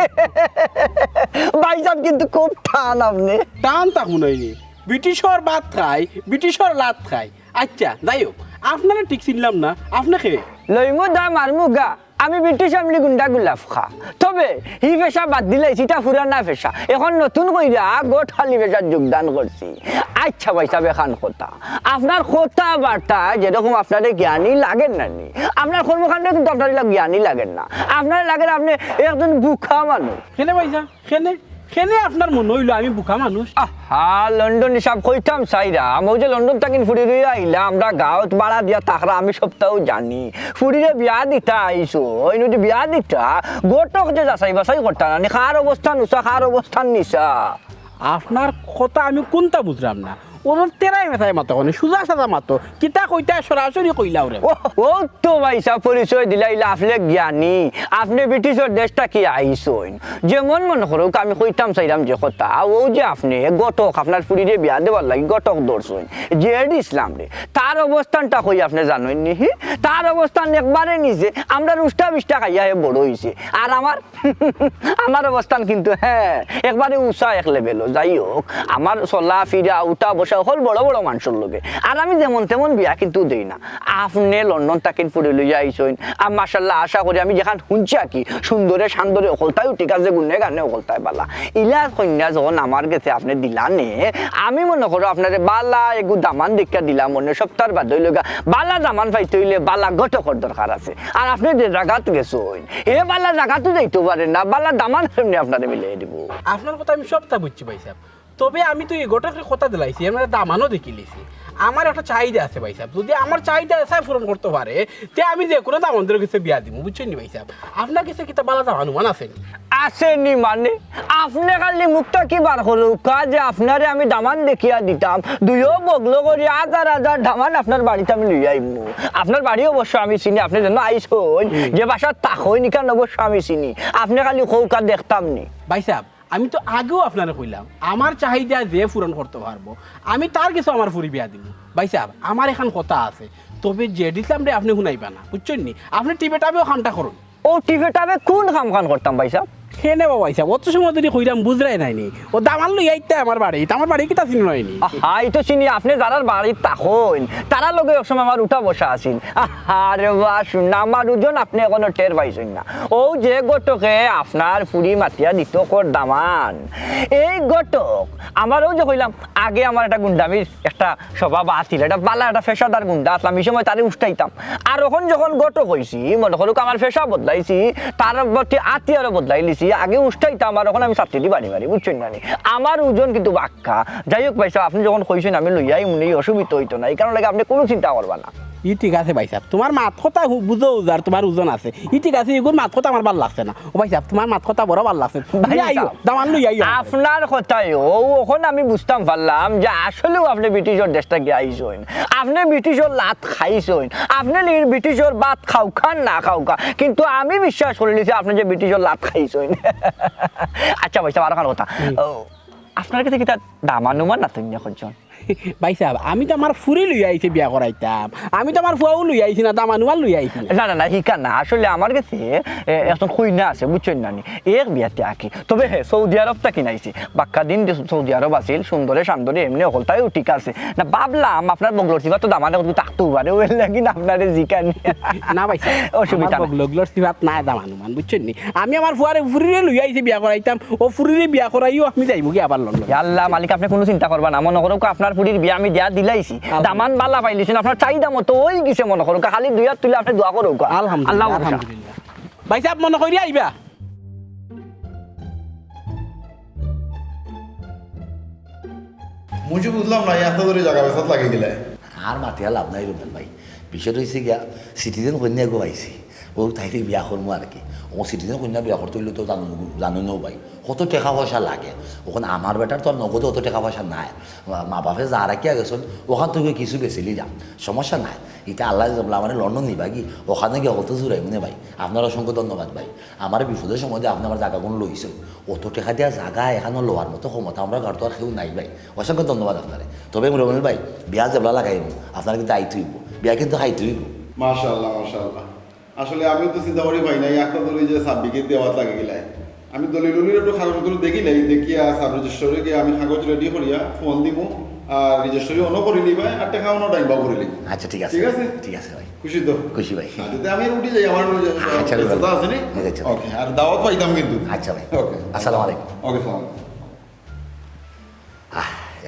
ভাই সাহেব কিন্তু খুব টান আপনি টান থাকুন হয়নি ব্রিটিশর ভাত খায় ব্রিটিশর লাত খায় আচ্ছা যাই হোক আপনারা ঠিক চিনলাম না আপনাকে লইমু দা মারমু গা আমি ব্রিটিশ আমলি গুন্ডা গুলাফ খা তবে হি পেশা বাদ দিলে সেটা পুরানা পেশা এখন নতুন কইরা গোঠালি পেশার যোগদান করছি আচ্ছা ভাই সাহেব এখান কথা আপনার কথা বার্তা যেরকম আপনাদের জ্ঞানী লাগেন না নি আপনার কর্মকাণ্ডে কিন্তু আপনার জ্ঞানী লাগেন না আপনার লাগেন আপনি একজন বুখা মানুষ খেলে পয়সা খেলে আপনার মনে হইলো আমি বুকা মানুষ আহা লন্ডন হিসাব কইতাম সাইরা আমি যে লন্ডন তাকিন ফুড়ি রইয়া আইলাম আমরা গাঁৱত ভাড়া দিয়া তাকরা আমি সপ্তাহ জানি ফুড়িরে বিয়া দিতা আইসো ওই নদী বিয়া দিতা গোটক যে যাচাই বাছাই করতা না খার অবস্থান উষা খার অবস্থান নিশা আপনার কথা আমি কোনটা বুঝলাম না ওর তেরাই মেথায় মাতো মানে সুজা সাজা মাতো কিতা কইতা সরাসরি কইলাও রে ও তো ভাই সাহেব পরিচয় দিলাইলা আপনি জ্ঞানী আপনি ব্রিটিশের দেশটা কি আইসইন যেমন মনে করুক আমি কইতাম চাইলাম যে কথা ও যে আপনি গটক আপনার ফুড়িরে বিয়া দেওয়ার লাগি গটক দর্শন জেড ইসলাম রে তার অবস্থানটা কই আপনি জানেন নি তার অবস্থান একবারে নিচে আমরা রুষ্টা বিষ্টা খাইয়া বড় হইছে আর আমার অবস্থান কিন্তু হ্যাঁ একবারে উষা এক লেভেল যাই হোক আমার চলা ফিরা উঠা বসা হল বড় বড় মানুষের লোকে আর আমি যেমন তেমন বিয়া কিন্তু দেই না আপনি লন্ডন তাকিন ফুড়ে লইয়া আইসইন আর মাশাল্লাহ আশা করি আমি যেখান শুনছি আর কি সুন্দরে শান্দরে অকলতায় ঠিক আছে গুণে গানে অকলতায় বালা ইলা কন্যা যখন আমার কাছে আপনি দিলানে আমি মনে করো আপনার বালা এগু দামান দেখা দিলাম মনে সপ্তাহ বাদ হইল বালা দামান পাইতে হইলে বালা গটকর দরকার আছে আর আপনি যে জায়গাত গেছেন এ বালা জায়গাতো যাইতে পারেন না বালা দামান সামনে আপনারে মিলিয়ে দিব আপনার কথা আমি সবটা বুঝছি ভাই সাহেব তবে আমি তো এই গোটাকে কথা দিলাইছি আমরা দামানও দেখি লিছি আমার একটা চাহিদা আছে ভাই সাহেব যদি আমার চাহিদা এসে পূরণ করতে পারে তে আমি যে কোনো দামানদের কাছে বিয়া দিব বুঝছেন নি ভাই সাহেব আপনার কাছে কিতা বালা দামানুমান আছেন আসেনি মানে আপনি খালি মুখটা কি বার করো যে আপনারে আমি দামান দেখিয়া দিতাম দুইও বগলো করি হাজার হাজার দামান আপনার বাড়িতে আমি লইয়া আইব আপনার বাড়ি অবশ্য আমি চিনি আপনি যেন আইসন যে বাসার তাকই নিকান অবশ্য আমি চিনি আপনি খালি কৌকা দেখতাম নি ভাই সাহেব আমি তো আগেও আপনারা কইলাম আমার চাহিদা যে পূরণ করতে পারবো আমি তার কিছু আমার ফুরি বিয়া দিব ভাই সাহেব আমার এখন কথা আছে তবে যে দিলাম রে আপনি শুনাইবা না বুঝছেন নি আপনি টিপে টাপেও কামটা করুন ও টিভি টাবে কোন কাম করতাম ভাই সাহেব খেয়ে নেবো ভাই সাহেব অত সময় ধরে কইলাম বুঝলাই নাইনি ও দামান লই আইতে আমার বাড়ি কিতা চিনি নয়নি হাই তো চিনি আপনি যারা বাড়ির তাকইন তারা লগে একসময় আমার উঠা বসা আছেন আরে বাহ শুন আমার ওজন আপনি এখনো টের পাইছেন না ও যে গটকে আপনার ফুরি মাতিয়া দিত কর দামান এই গটক আমারও যে কইলাম আগে আমার একটা গুন্ডামির একটা স্বভাব আছিল এটা বালা একটা ফেসাদার গুন্ডা আসলাম এই সময় তারে উষ্টাইতাম আর এখন যখন গটক হইছি মনে করুক আমার ফেসা বদলাইছি তার আত্মীয়রও বদলাই লিছি আগে উষ্টাইতাম আর এখন আমি ছাত্রী বাড়ি বুঝছেন না আমার ওজন কিন্তু বাক্কা যাই হোক ভাই সাহেব আপনি যখন কইছেন আমি লইয়াই মনে অসুবিধা হইতো না এই কারণে লাগে আপনি কোনো চিন্তা করবা না ই ঠিক আছে ভাই সাহেব তোমার মাত কথা বুঝো আর তোমার ওজন আছে ই ঠিক আছে এগুলো মাত কথা আমার ভালো লাগছে না ও ভাই সাহেব তোমার মাত কথা বড় ভালো লাগছে দামান লই আইও আপনার কথাই ও এখন আমি বুঝতাম পারলাম যে আসলেও আপনি ব্রিটিশের দেশটা গিয়ে আইসেন আপনি ব্রিটিশের লাত খাইছেন আপনি ব্রিটিশের ভাত খাও খান না খাও খা কিন্তু আমি বিশ্বাস করে নিছি আপনি যে ব্রিটিশের লাত খাইছেন আচ্ছা ভাই সাহেব আর কথা আপনার কাছে কি তার দামানুমান না তুমি এখন ভাই সাহেব আমি তো আমার ফুরি লই আইছি বিয়া করাইতাম আমি তো আমার ফুয়াও লই আইছি না দামানুয়াল লই আইছি না হিকা না আসলে আমার কাছে এখন কইনা আছে বুঝছেন না এক বিয়াতে আঁকি তবে হ্যাঁ সৌদি আরবটা কিনাইছি বাক্কা দিন সৌদি আরব আছিল সুন্দরে শান্দরে এমনি হলটাও ঠিক আছে না ভাবলাম আপনার বগলোর সিবা তো দামানে থাকতেও পারে ওই লাগি না আপনার জিকানি না ভাই অসুবিধা বগলোর সিবা না দামানুমান বুঝছেন নি আমি আমার ফুয়ারে ফুরিরে লই আইছি বিয়া করাইতাম ও ফুরিরে বিয়া করাইও আমি যাইব কি আবার লন্ডন আল্লাহ মালিক আপনি কোনো চিন্তা করবা না মনে করো আপনার ফুরির বিয়া আমি দিয়া দিলাইছি দামান বালা পাইলিছেন আপনার চাহিদা মতো ওই গেছে মনে করো খালি দুই হাত তুলে আপনি দোয়া করো আলহামদুলিল্লাহ ভাই সাহেব মনে করি আইবা মুঝে বুঝলাম না এত ধরে জায়গা বেসাত লাগিয়ে দিলে আর মাতিয়া লাভ নাই রুবেল ভাই বিষয়টা হয়েছে গিয়া সিটিজেন কন্যা গো আইসি ও তাইলে বিয়া করবো আর কি ও সিটিজেন কন্যা বিয়া করতে হইলে তো জানো ভাই কত টাকা পয়সা লাগে ওখানে আমার বেটার তো আর নগদে অত টাকা পয়সা নাই মা বাপে যা রাখিয়া গেছেন ওখান থেকে কিছু বেছিলি যাম সমস্যা নাই এটা আল্লাহ মানে লন্ডন নিবা কি ওখানে গিয়ে অত জোরাই মনে ভাই আপনার অসংখ্য ধন্যবাদ ভাই আমার বিপদের সময় আপনি আমার জায়গাগুলো লইছেন অত টাকা দেওয়া জায়গা এখানে লোয়ার মতো ক্ষমতা আমরা ঘর তো আর কেউ নাই ভাই অসংখ্য ধন্যবাদ আপনারে তবে রবিন ভাই বিয়া যেবলা লাগাইব আপনার কিন্তু আইতে হইব বিয়া কিন্তু খাইতে হইব মাশাআল্লাহ আসলে আমি তো চিন্তা করি ভাই নাই একটা দলি যে সাব্বিকে দেওয়াত লাগে গেলাই আমি দলিলুলির একটু কাগজপত্র দেখিলাই দেখিয়া সাব রেজিস্টারে গিয়ে আমি কাগজ রেডি করিয়া ফোন দিব আর রেজিস্ট্রি অনও করে নিবা আর টাকা অনও ডাইবা করে নিবা আচ্ছা ঠিক আছে ঠিক আছে ঠিক আছে ভাই খুশি তো খুশি ভাই যদি আমি উঠে যাই আমার আচ্ছা, ব্যস্ততা আছে নি আচ্ছা। ওকে আর দাওয়াত পাইতাম কিন্তু আচ্ছা ভাই ওকে আসসালামু আলাইকুম ওকে সালাম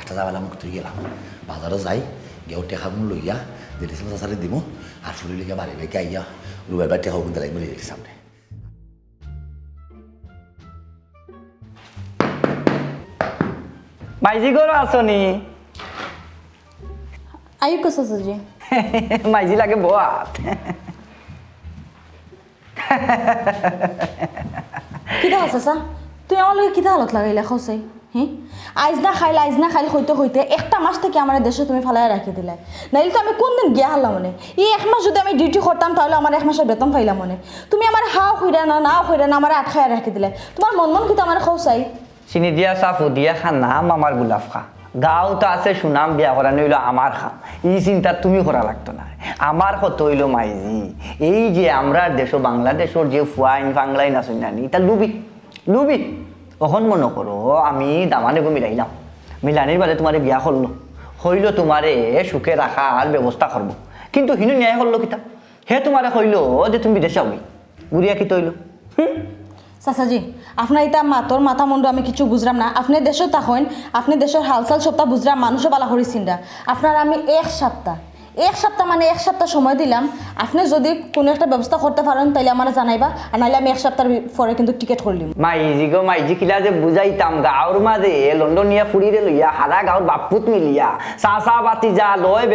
একটা যাবেলাম মুখ তুই গেলাম বাজারও যাই গেও টেকাগুলো লইয়া দিয়েছিলাম চাচারে দিব আর ফুলিলিকে বাড়ি বাইকে আইয়া রুবের বাড়ি টেকাও কিন্তু লাগবে রেখে সামনে মাইজি গরো আসনি আয়ুক চাচাজি মাইজি লাগে বোয়াত কিতা আছে চা তুই আমার লগে কিতা হালত লাগাইলা খসাই হ্যাঁ আইজ না খাইলে হইতে একটা মাস থেকে আমার দেশে তুমি ফালাই রাখি দিলে নাইলে তো আমি কোন দিন গিয়া হারলাম মনে এই এক মাস যদি আমি ডিউটি করতাম তাহলে আমার এক মাসের বেতন পাইলাম মনে তুমি আমার হাও হইরা না নাও হইরা না আমার আটখায় রাখি দিলে তোমার মন কিতা আমার খসাই চিনি দিয়া চাফু দিয়া খা নাম আমার গোলাপ খা গাঁও তো আছে সুনাম বিয়া করা নইল আমার খাম এই চিন্তা তুমি করা লাগতো না আমার কত হইল মাইজি এই যে আমরা দেশ বাংলাদেশের যে ফুয়াইন ফাংলাইন আছে নানি তা লুবি কখন মনে করো আমি দামানে গো মিলাইলাম মিলানির বাদে তোমার বিয়া করলো হইল তোমারে সুখে রাখার ব্যবস্থা করবো কিন্তু হিনু ন্যায় করলো কিতা হে তোমারে হইল যে তুমি বিদেশে হবি গুড়িয়া কি তৈল চাচাজি আপনার এটা মাতর মাথা মুন্ডু আমি কিছু বুঝলাম না আপনি দেশে থাকেন আপনি দেশের হালচাল সপ্তাহ বুঝলাম মানুষও বালা করি চিন্তা আপনার আমি এক সপ্তাহ মানে এক সপ্তাহ সময় দিলাম আপনি যদি কোনো একটা ব্যবস্থা করতে পারেন তাহলে আমার জানাইবা আর নাহলে আমি এক সপ্তাহ পরে কিন্তু টিকিট করলিম মাইজি কিলা যে বুঝাইতাম গাঁর মাঝে লন্ডন নিয়া ফুরিরে লইয়া হারা গাঁর বাপুত মিলিয়া চা বাতি যা লয়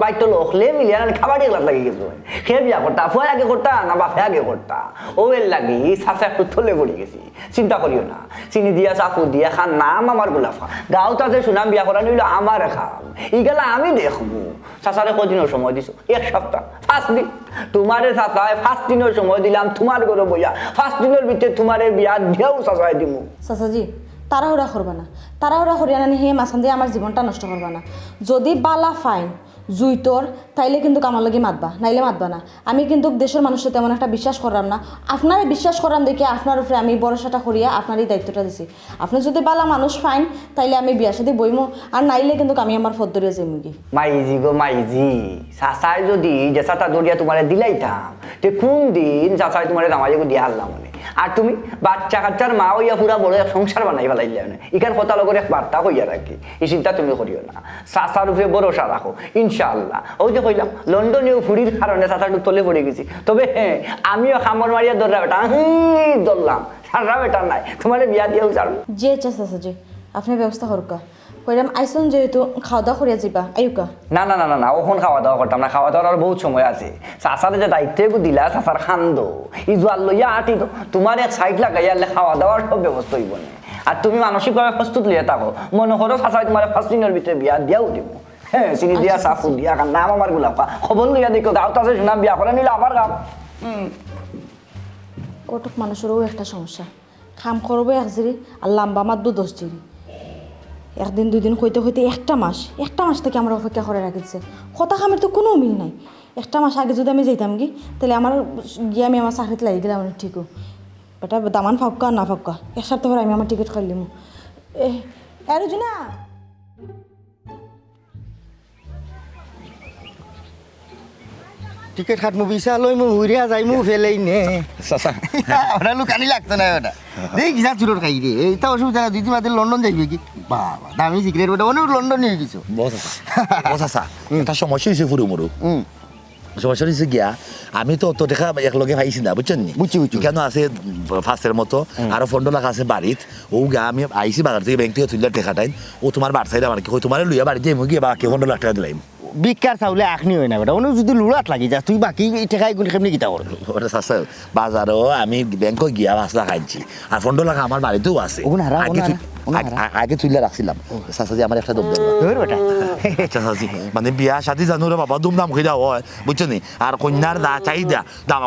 বাইটল অখলে মিলিয়া খাবার এগুলা লাগি গেছে সে বিয়া করতা ফুয়াই আগে করতা না বাপে আগে করতা ও এর লাগি চাচা একটু থলে পড়ে গেছি চিন্তা করিও না চিনি দিয়া চাফু দিয়া খান নাম আমার গোলাপ খা গাঁও তাতে সুনাম বিয়া করা নিল আমার খাম ইগেলা আমি দেখবো চাচারে কদিনের সময় দিছো এক সপ্তাহ 5 দিন তোমারে চাচায় 5 দিনের সময় দিলাম তোমার ঘরে বইয়া 5 দিনের ভিতরে তোমারে বিয়া দিয়াও চাচায় দিমু চাচাজি তাড়াহুড়া করবা না তাড়াহুড়া করিয়া নানি হে মাঝখান দিয়ে আমার জীবনটা নষ্ট করবা না যদি বালা ফাইন জুইতর তাইলে কিন্তু আমার লগে মাতবা নাইলে মাতবা না আমি কিন্তু দেশের মানুষের তেমন একটা বিশ্বাস করলাম না আপনারে বিশ্বাস করলাম দেখে আপনার উপরে আমি ভরসাটা করিয়া আপনার এই দায়িত্বটা দিছি আপনি যদি বালা মানুষ ফাইন তাইলে আমি বিয়া সাথে বইমো আর নাইলে কিন্তু আমি আমার ফদ ধরিয়া যাইমু কি মাইজি চাচাই যদি যে চাচা দরিয়া তোমারে দিলাইতাম তে কোন দিন চাচাই তোমারে দামাজি দিয়া হারলাম মনে আর তুমি বাচ্চা কাচ্চার মা হইয়া পুরা বড় সংসার বানাই ফেলাইলে ইকার কথা লগর এক বার্তা হইয়া রাখি এই চিন্তা তুমি করিও না চাচার উপরে ভরসা রাখো ইনশাআল্লাহ ওই যে কইলাম লন্ডনেও ফুরির কারণে চাচাটু তলে পড়ে গেছি তবে হ্যাঁ আমিও খামর মারিয়া দররা বেটা ধরলাম সারা বেটা নাই তোমার বিয়া দিয়েও ছাড়বো যে চাচাজি আপনি ব্যবস্থা করুকা কইলাম আইসন যেহেতু খাওয়া দাওয়া করিয়া যাইবা আয়ুকা না ওখান খাওয়া দাওয়া করতাম না খাওয়া দাওয়ার বহুত সময় আছে চাচার যে দায়িত্ব দিলা চাচার খান্দ ই জোয়ার লইয়া আটি তোমার এক সাইড লাগাইয়া খাওয়া দাওয়ার সব ব্যবস্থা হইব না আর তুমি মানসিকভাবে প্রস্তুত লিয়ে থাকো মনে করো চাচাই তোমার 5 দিনের ভিতরে বিয়া দিয়াও দিব হ্যাঁ চিনি দিয়া চাফু দিয়া নাম আমার গোলাপা খবর লইয়া দেখো গাঁও তাছে শুনাম বিয়া করে নিলে আমার গাঁও কটক মানুষেরও একটা সমস্যা খাম করবো 1 জিরি আর লাম্বা মাতবো 10 জিরি একদিন 2 দিন হইতে একটা মাস থেকে আমরা অপেক্ষা করে রাখিছে কথা খামের তো কোনো মিল নাই একটা মাস আগে যদি আমি যাইতাম কি তাহলে আমার গিয়ে আমি আমার চাকরিতে লাগি গেলাম ঠিকও এটা দামান ফাঁকা না ফাঁকা এক সপ্তাহ পরে আমি আমার টিকিট করলিম আর না টিকেট খাট ভিসা লই হুরিয়া যাই ফেলেই নে চাচা ওরা লুকানি লাগতো না ওটা দেখ কিনা চুরোর খাই রে এইটা অসুবিধা না 2 মাসে লন্ডন যাইবে কি বাবা দামি সিগারেট ওটা অনেক লন্ডন নিয়ে গেছো চাচা একটা সমস্যা হয়েছে ফুরু মরু সমস্যা হয়েছে গিয়া আমি তো অত দেখা একলগে পাইছি না বুঝছেন নি বুঝছি কেন আছে ফার্স্টের মতো আরো 15 লাখ আছে বাড়িত ও গা আমি আইসি বাজার থেকে ব্যাংক থেকে তুললে টাকা টাইম ও তোমার বাড়ি সাইড আমার কি তোমার লইয়া বাড়িতে এমন গিয়ে বাকি 15 লাখ টাকা দিলাম বিকার চাউলে আখনি হয় না বেটা অনেক যদি লুড়াত লাগি যা তুই বাকি টেকাই গুলি কেমনি কিতা করবি ওটা চাচা বাজারও আমি ব্যাংকে গিয়া 5 লাখ আনছি আর 15 লাখ আমার বাড়িতেও আছে আগে তুললে রাখছিলাম চাচাজি আমার একটা দম ধর বেটা চাচাজি মানে বিয়া শাদি জানো রে বাবা দুমদাম কইরা হয় বুঝছো নি আর কন্যার দা চাহিদা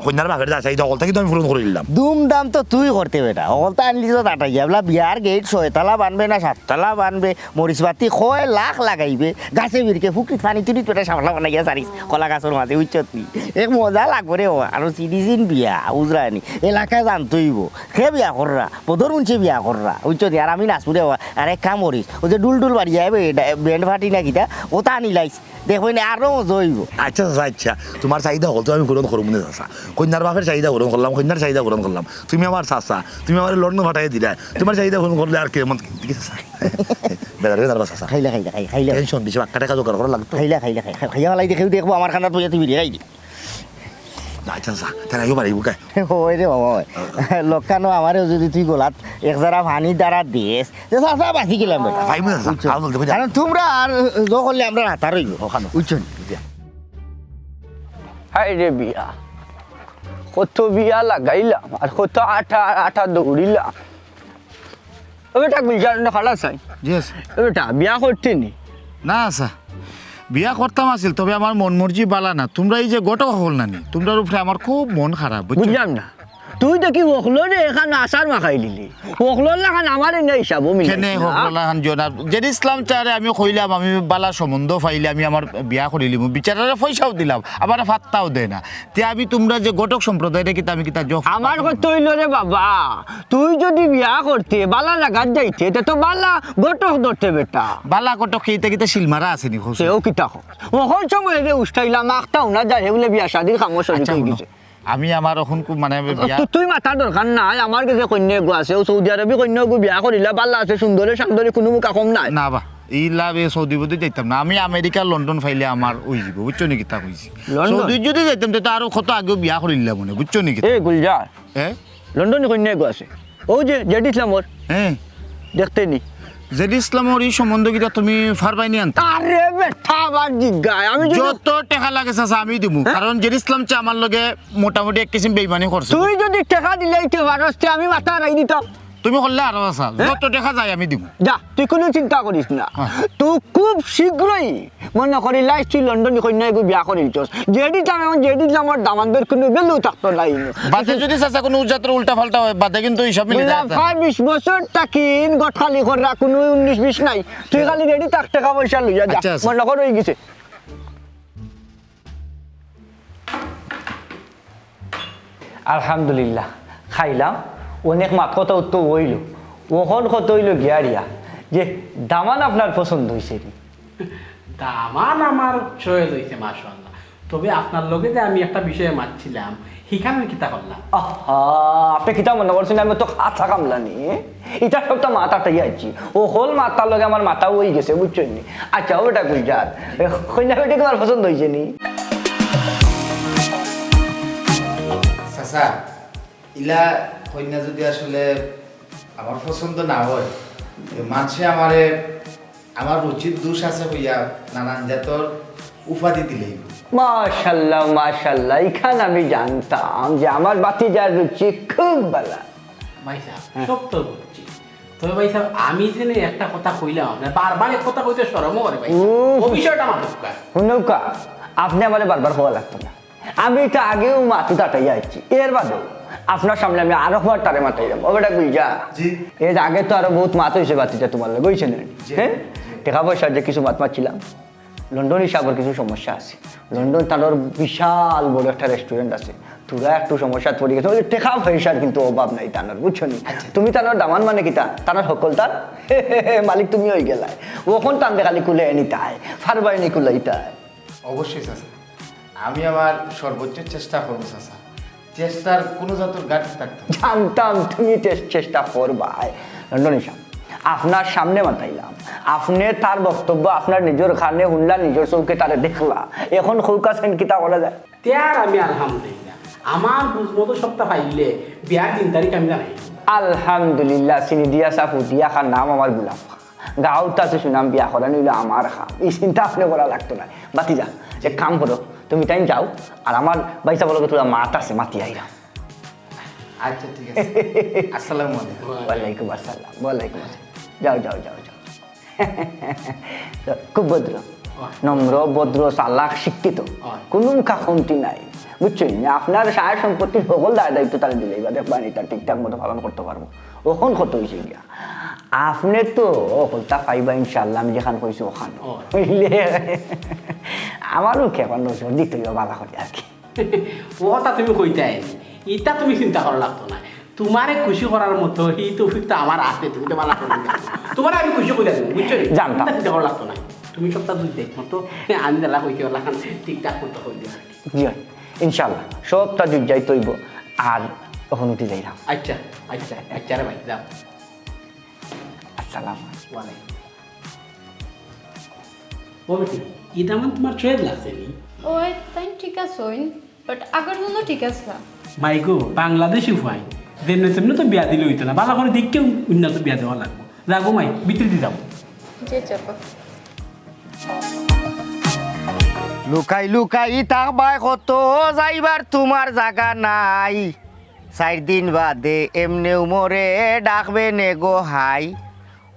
কন্যার বাপের দা চাহিদা অলটা কিন্তু আমি পূরণ করে দিলাম দুমদাম তো তুই করতে বেটা অলটা আনলি তো টাটাই যাবলা বিয়ার গেট 6 তলা বানবে না 7 তলা বানবে মরিচ বাতি 6 লাখ লাগাইবে গাছে বিরকে ফুকরিত পানি তুলি পেটা সামলা বানাইয়া সারিস কলা গাছের মাঝে উচ্চত নি এক মজা লাগবে রে আর সিডিজিন বিয়া উজরানি এলাকায় জানতইব সে বিয়া কররা পদর মুন্সি বিয়া কররা উচ্চতি আর আমি নাচব উরে বাবা আর এক কাম করিস ও যে ডুল বাড়ি যাবে ব্যান্ড ফাটি না কিটা ওটা আনি লাইস দেখবেন আরো মজা হইব। আচ্ছা চাচা আচ্ছা তোমার চাহিদা হল তো আমি পূরণ করবো না চাচা কন্যার বাপের চাহিদা পূরণ করলাম কন্যার চাহিদা পূরণ করলাম তুমি আমার চাচা তুমি আমার লন্ডন ফাটাই দিলা তোমার চাহিদা পূরণ করলে আর কেমন বেড়ারে দাঁড়বা চাচা খাইলা টেনশন বেশি বাক্কা টাকা জোগাড় করা লাগতো খাইয়া লাই দেখেও দেখবো আমার খানা তুই তুমি খাই আচ্ছা চাচা তাই আইও পারিব কে ওই রে বাবা লোকানো আমারও যদি তুই গোলাত এক যারা পানি দ্বারা দিস চাচা বাঁচি গেলাম বেটা ভাই মনে চাচা কারণ তোমরা আর করলে আমরা হাতা রইব ওখানে বুঝছেন। হাই রে বিয়া কত বিয়া লাগাইলাম আর কত আঠা আঠা দৌড়িলাম বেটা গুলজার খালা চাই জি আছে বেটা বিয়া করতে নি না আচ্ছা বিয়া করতাম আছিল তবে আমার মন মর্জি বালা না তোমরা এই যে গটক হল নানি তোমরার উপরে আমার খুব মন খারাপ বুঝছো বুঝলাম না তুই দেখি ওখলো রে এখানে আসার মাখাই দিলি ওখলোর লাখান আমার না হিসাব কেনে হকলা খান জনা যে ইসলাম চারে আমি কইলাম আমি বালা সম্বন্ধ পাইলে আমি আমার বিয়া করিলিম বিচারারে পয়সাও দিলাম আবার ফাত্তাও দেয় না তে আমি তোমরা যে গটক সম্প্রদায় রে কিতা আমি কিতা জখ আমার কথা হইল রে বাবা তুই যদি বিয়া করতে বালা লাগাত যাইতে তে তো বালা গটক ধরতে বেটা বালা গটক খেতে কিতা শিলমারা আসেনি খোস সেও কিতা হোক ওখন সময় রে উষ্টাইলাম আখটাও না যায় বলে বিয়া শাদির খামো সরি কই গেছে আমি আমার এখন মানে বিয়া তুই মাথা দরকার নাই আমার কাছে কন্যা গো আছে ও সৌদি আরবে কন্যা গো বিয়া করিলা বালা আছে সুন্দরে সুন্দরে কোনো মুখা কম নাই না বা এই লাভে সৌদি বদি যাইতাম না আমি আমেরিকা লন্ডন ফাইলে আমার ওই যাব বুঝছো নি কিতা কইছি সৌদি যদি যাইতাম তো আরো কত আগে বিয়া করিলাম মনে বুঝছো নি এ গুলজার হ্যাঁ লন্ডনে কন্যা গো আছে ও যে জেড ইসলামর হ্যাঁ দেখতে নি জেড ইসলামর এই সম্বন্ধ কিতা তুমি ফারবাই নি আনতে আরে বেটা আবার জিগায় আমি যত টাকা লাগে চাচা আমি দিব কারণ জেড ইসলাম চা আমার লগে মোটামুটি এক কিসিম বেইমানি করছে তুই যদি টাকা দিলেইতে পারস আমি মাথা রাই দিতাম তুমি করলে আরো আছা যত টাকা যায় আমি দিব যা তুই কোনো চিন্তা করিস না তুই খুব শীঘ্রই মনে করি লাইস তুই লন্ডনে কন্যা গো বিয়া করিলছস জেডি দাম এখন জেডি দামর দামানদের কোনো ভ্যালু থাকতো নাই বাদে যদি চাচা কোনো উজাতের উল্টা পাল্টা হয় বাদে কিন্তু এইসব মিলে যায় 20 বছর তাকিন গট খালি করা কোনো 19-20 নাই তুই খালি রেডি থাক টাকা পয়সা লইয়া যা আচ্ছা, আচ্ছা। মনে কর হয়ে গেছে আলহামদুলিল্লাহ খাইলাম অনেক মাত কথা উত্তর হইল ওখন কত হইল গিয়ারিয়া যে দামান আপনার পছন্দ হয়েছে দামান আমার চয়েস হয়েছে মাশাআল্লাহ তবে আপনার লগে যে আমি একটা বিষয়ে মানছিলাম সেখানে কিতা করলাম আপনি কিতা মনে করছেন আমি তো হাত কামলানি এটা সবটা মাথাটাই আছি ও হল মাথার লগে আমার মাথা হয়ে গেছে বুঝছেন নি আচ্ছা ওটা গুলজার কন্যা বেটি তোমার পছন্দ হয়েছে নি চাচা ইলা কন্যা যদি আসলে আমার পছন্দ না হয় মানুষে আমারে আমার রুচির দোষ আছে হইয়া নানান জাতর উপাধি দিলেই মাশাল্লাহ মাশাল্লাহ এখানে আমি জানতাম যে আমার বাতিজার রুচি খুব ভালো ভাই সাহেব সব তো বুঝছি তবে ভাই সাহেব আমি জেনে একটা কথা কইলাম আপনার বারবার এক কথা কইতে শরমও করে ভাই ও বিষয়টা আমার ঢুকা নৌকা আপনি আমার বারবার হওয়া লাগতো না আমি তো আগেও মাথু তাটাই যাচ্ছি এর বাদেও আপনার সামনে আমি আরো বার তারে মাথায় যাবো ওটা বুঝা এর আগে তো আরো বহুত মাথা হয়েছে বাতিটা তোমার লোক হয়েছে না হ্যাঁ টাকা পয়সার যে কিছু মাত মারছিলাম লন্ডন হিসাবের কিছু সমস্যা আছে লন্ডন তার বিশাল বড় একটা রেস্টুরেন্ট আছে তোরা একটু সমস্যা পড়ে গেছে ওই টাকা পয়সার কিন্তু অভাব নাই তার বুঝছো নি তুমি তার দামান মানে কি তার সকল তার মালিক তুমি হয়ে গেলাই ওখন টানতে খালি কুলে নিতাই ফারবাইনি কুলাইতাই অবশ্যই চাচা আমি আমার সর্বোচ্চ চেষ্টা করবো চাচা চেষ্টার কোনো জাতর ঘাটতি থাকতো জানতাম তুমি চেষ্টা করবাই লন্ডন হিসাব আপনার সামনে মাতাইলাম আপনি তার বক্তব্য আপনার নিজের খানে শুনলা নিজের চৌকে তারে দেখলা এখন খৌকা সেন কিতা করা যায় তার আমি আলহামদুলিল্লাহ আমার বুঝমতো সপ্তাহ পাইলে বিয়ার 3 তারিখ আমি জানাই আলহামদুলিল্লাহ চিনি দিয়া সাফু দিয়া খার নাম আমার গুলাফ গাঁওটা আছে শুনাম বিয়া করা নিলে আমার খাম এই চিন্তা আপনি করা লাগতো না বাতি যা এক কাম করো তুমি টাইম যাও আর আমার বাইসা বলো তোরা মাত আছে মাতি আইরা আচ্ছা ঠিক আছে আসসালামু আলাইকুম ওয়ালাইকুম আসসালাম ওয়ালাইকুম আসসালাম যাও যাও যাও যাও খুব ভদ্র নম্র ভদ্র চালাক শিক্ষিত কোনো মুখা কমতি নাই বুঝছেন আপনার সায় সম্পত্তির সকল দায় দায়িত্ব তারা দিলেই বা দেখবেন এটা ঠিকঠাক মতো পালন করতে পারবো ওখান কত হয়েছে গিয়া আপনি তো হলতা পাইবা ইনশাল্লাহ আমি যেখান কইছি ওখানে বুঝলে আমারও খেপার নজর দিতে বালা করে আর কি ওটা তুমি কইতে আইনি এটা তুমি চিন্তা করা লাগতো না তোমারে খুশি করার মতো এই তৌফিকটা আমার আছে, তুমি তো ভালো করে জানো। তোমারে আমি খুশি করে দেবো, বুঝছো? জানতাম। দেওয়ার লাগতো না, তুমি সপ্তাহ দুই দেখ মতো আমি দেলা কইতে পারলাম ঠিকঠাক মতো হইল। জি হয় ইনশাল্লাহ সবটা যুগ যাই তৈব আর তখন উঠে যাইলাম। আচ্ছা আচ্ছা আচ্ছা রে ভাই যাও। আসসালাম। ওয়ালাইকুম। ও বেটি এটা আমার তোমার ট্রেড লাগছে নি? ওই তাই ঠিক আছে বাট আগের জন্য ঠিক আছে না। মাইগো বাংলাদেশি ফাইন দেন তেমনি তো বিয়া দিলে হইতো না, ভালো করে দেখকে উন্নত বিয়া দেওয়া লাগবো। যাবো মাই ভিতরে দিয়ে যাবো। যে চাপা লুকাই লুকাই থাকবাই কত যাইবার তোমার জায়গা নাই, 4 দিন বাদে এমনেও মরে ডাকবে নে গো হাই।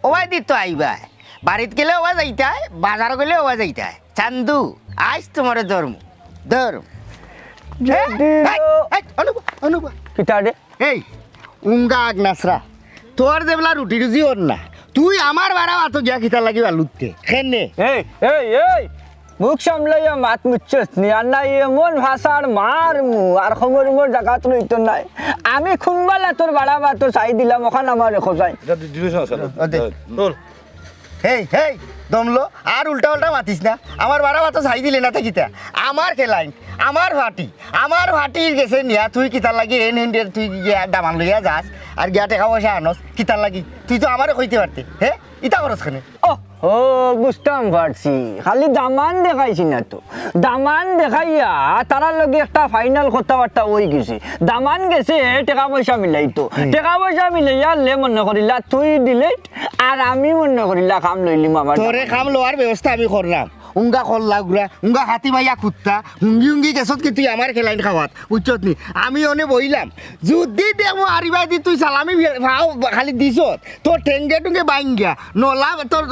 ওবাই দিত আইবা বাড়িত গেলে ওবা যাইতাই, বাজার গেলে ওবা যাইতাই। চান্দু আইস তোমার ধর্ম ধর্ম কিতা রে? এই উঙ্গা আগনাসরা তোর যেবেলা রুটি রুজি ওর না, তুই আমার বাড়া আতো গিয়া খিতা লাগিবা লুটতে খেনে। এই এই এই মুখ সামলাইয়া মাত মুচ্ছস নি আর না এমন ভাষার মার মু আর খবর মোর জায়গাত লইতো নাই। আমি খুনবালা তোর বাড়া বা তো চাই দিলাম ওখান আমার রেখো যাই। হেই হেই দমলো আর উল্টা উল্টা মাতিস না, আমার বাড়া বাতো চাই দিলে না থাকিতা আমার খেলাইন আমার ভাটির গেছে নিয়া তুই কিতার লাগি এন হেন্ডের তুই গিয়া দামান লইয়া যাস আর গিয়া টাকা পয়সা আনস কিতার লাগি, তুই তো আমারে কইতে পারতে হে ইতা করস খানে। ও বুঝতাম পারছি, খালি দামান দেখাইছি না তো, দামান দেখাইয়া তারার লগে একটা ফাইনাল কথাবার্তা হয়ে গেছে। দামান গেছে টাকা পয়সা মিলাইতো, টাকা পয়সা মিলাইয়া লে মনে করিলা তুই দিলে আর আমি মনে করিলা কাম লইলিম আমার। তোরে কাম লওয়ার ব্যবস্থা আমি করলাম, উঙ্গা খল্লা গুড়া উঙ্গা হাতি মাইয়া কুত্তা হুঙ্গি হুঙ্গি গেছত কি তুই আমার খেলাইন খাওয়াত বুঝছত নি। আমি অনে বইলাম যদি দেখো আরিবাই দি তুই সালামি ভাও খালি দিছত তোর ঠেঙ্গে টুঙ্গে বাইঙ্গা নলা তোর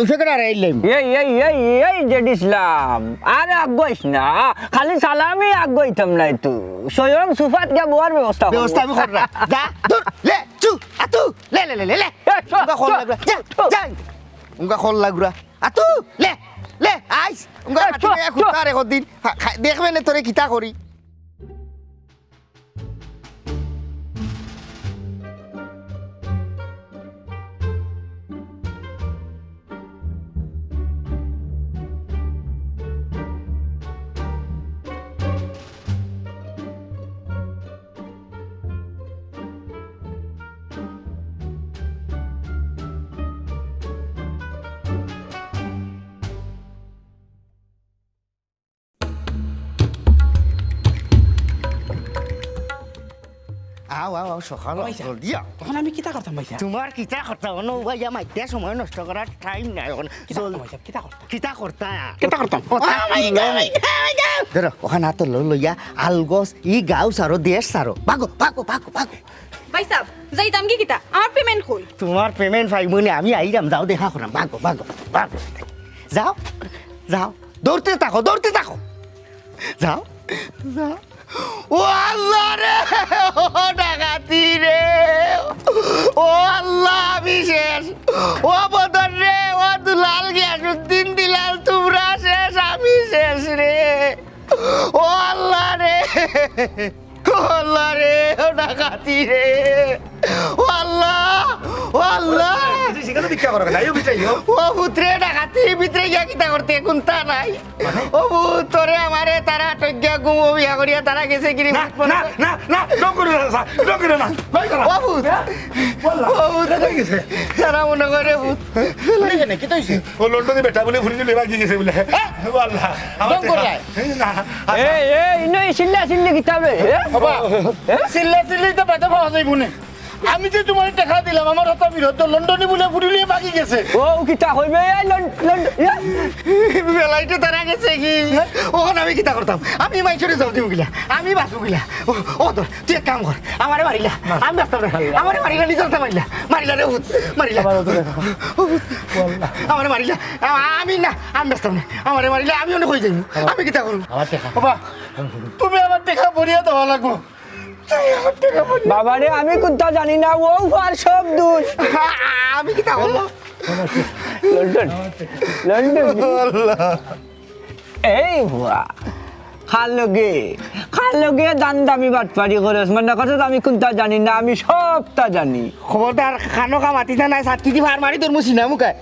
সেক্রেটারি আইলাম। এই এই এই এই জেডিসলাম আর আগাইস না, খালি সালামি আগাইতাম নাই তো স্বয়ং সুফাত গিয়া বোয়ার ব্যবস্থা আমি করলাম। যা দূর লে চু আতু লে লে লে লে উঙ্গা খল্লা গুড়া যা যা উঙ্গা খল্লা গুড়া আতু লে লে আইস উঙ্গা হাতি মাইয়া কুত্তা রে কদিন দেখবে না তোরে কিতা করি। আও আও আও সকাল জলদি আও। তখন আমি কিতা করতাম ভাইয়া? তোমার কিতা করতা অনো ভাইয়া মাইতে সময় নষ্ট করার টাইম নাই এখন। কিতা করতাম? কিতা করতা কিতা করতাম? ধরো ওখানে হাত লইয়া আলগস ই গাও সারো দেশ সারো ভাগো ভাগো ভাগো ভাগো। ভাই সাহেব যাইতাম কি কিতা আমার পেমেন্ট কই? তোমার পেমেন্ট পাইবনি আমি আইরাম, যাও দেখা করাম ভাগো ভাগো ভাগো যাও যাও দৌড়তে থাকো যাও যাও। ও আল্লাহ রে ও ডাকাতি রে ও আল্লাহ আমি শেষ, ও বদর রে ও দুলাল গিয়াসুদ্দিন দিলাল তোমরা শেষ আমি শেষ রে ও আল্লাহ রে ও আল্লাহ রে ও ডাকাতি রে ও আল্লাহ ও আল্লাহ ও পুত্রে ডাকাতি ভিতরে গিয়া কিতা করতে কোনটা নাই ও ভূত তোরে আমারে তারা টজ্ঞা গুমো বিয়া করিয়া তারা গেছে গিরি না না না না ডকরে না ডকরে না ও ভূত ও ভূত কই গেছে তারা মনে করে ভূত লাগে না কি হইছে ও লন্ডনে বেটা বলে ভুলি লেবা গিয়েছে বলে ও আল্লাহ আমার না এই এই নই সিল্লা সিল্লি কিতাবে বাবা সিল্লা সিল্লি তো বেটা পাওয়া যাইব না। আমি যে তোমার টাকা দিলাম আমার হাতে বিরোধ লন্ডনে বলে ফুটুলিয়ে বাকি গেছে। ও কিতা হইবে এই বেলাইতে তারা গেছে কি ওখানে আমি কিতা করতাম, আমি মাইছরে যাও দিব গিলা আমি বাসু গিলা ও তোর তুই এক কাম কর আমারে মারিলা আমি ব্যস্ত না আমারে মারিলা নিজের মারিলা রে ভূত মারিলা আমারে মারিলা আমি না আমি ব্যস্ত না আমারে মারিলা আমি অনেক হয়ে যাই আমি কিতা করব বাবা তুমি আমার টাকা ভরিয়া দেওয়া লাগবো। বাবা রে আমি কোনটা জানি না ও আর সব দোষ আমি কিতা করলাম লন্ডন লন্ডন এই হুয়া খাল কার লগে দান দামি বাটপারি করস মানে কথা আমি কোনটা জানি না আমি সবটা জানি খবরদার খানো কা মাতিতা নাই সাতটি ভার মারি তোর মুছি না মুখায়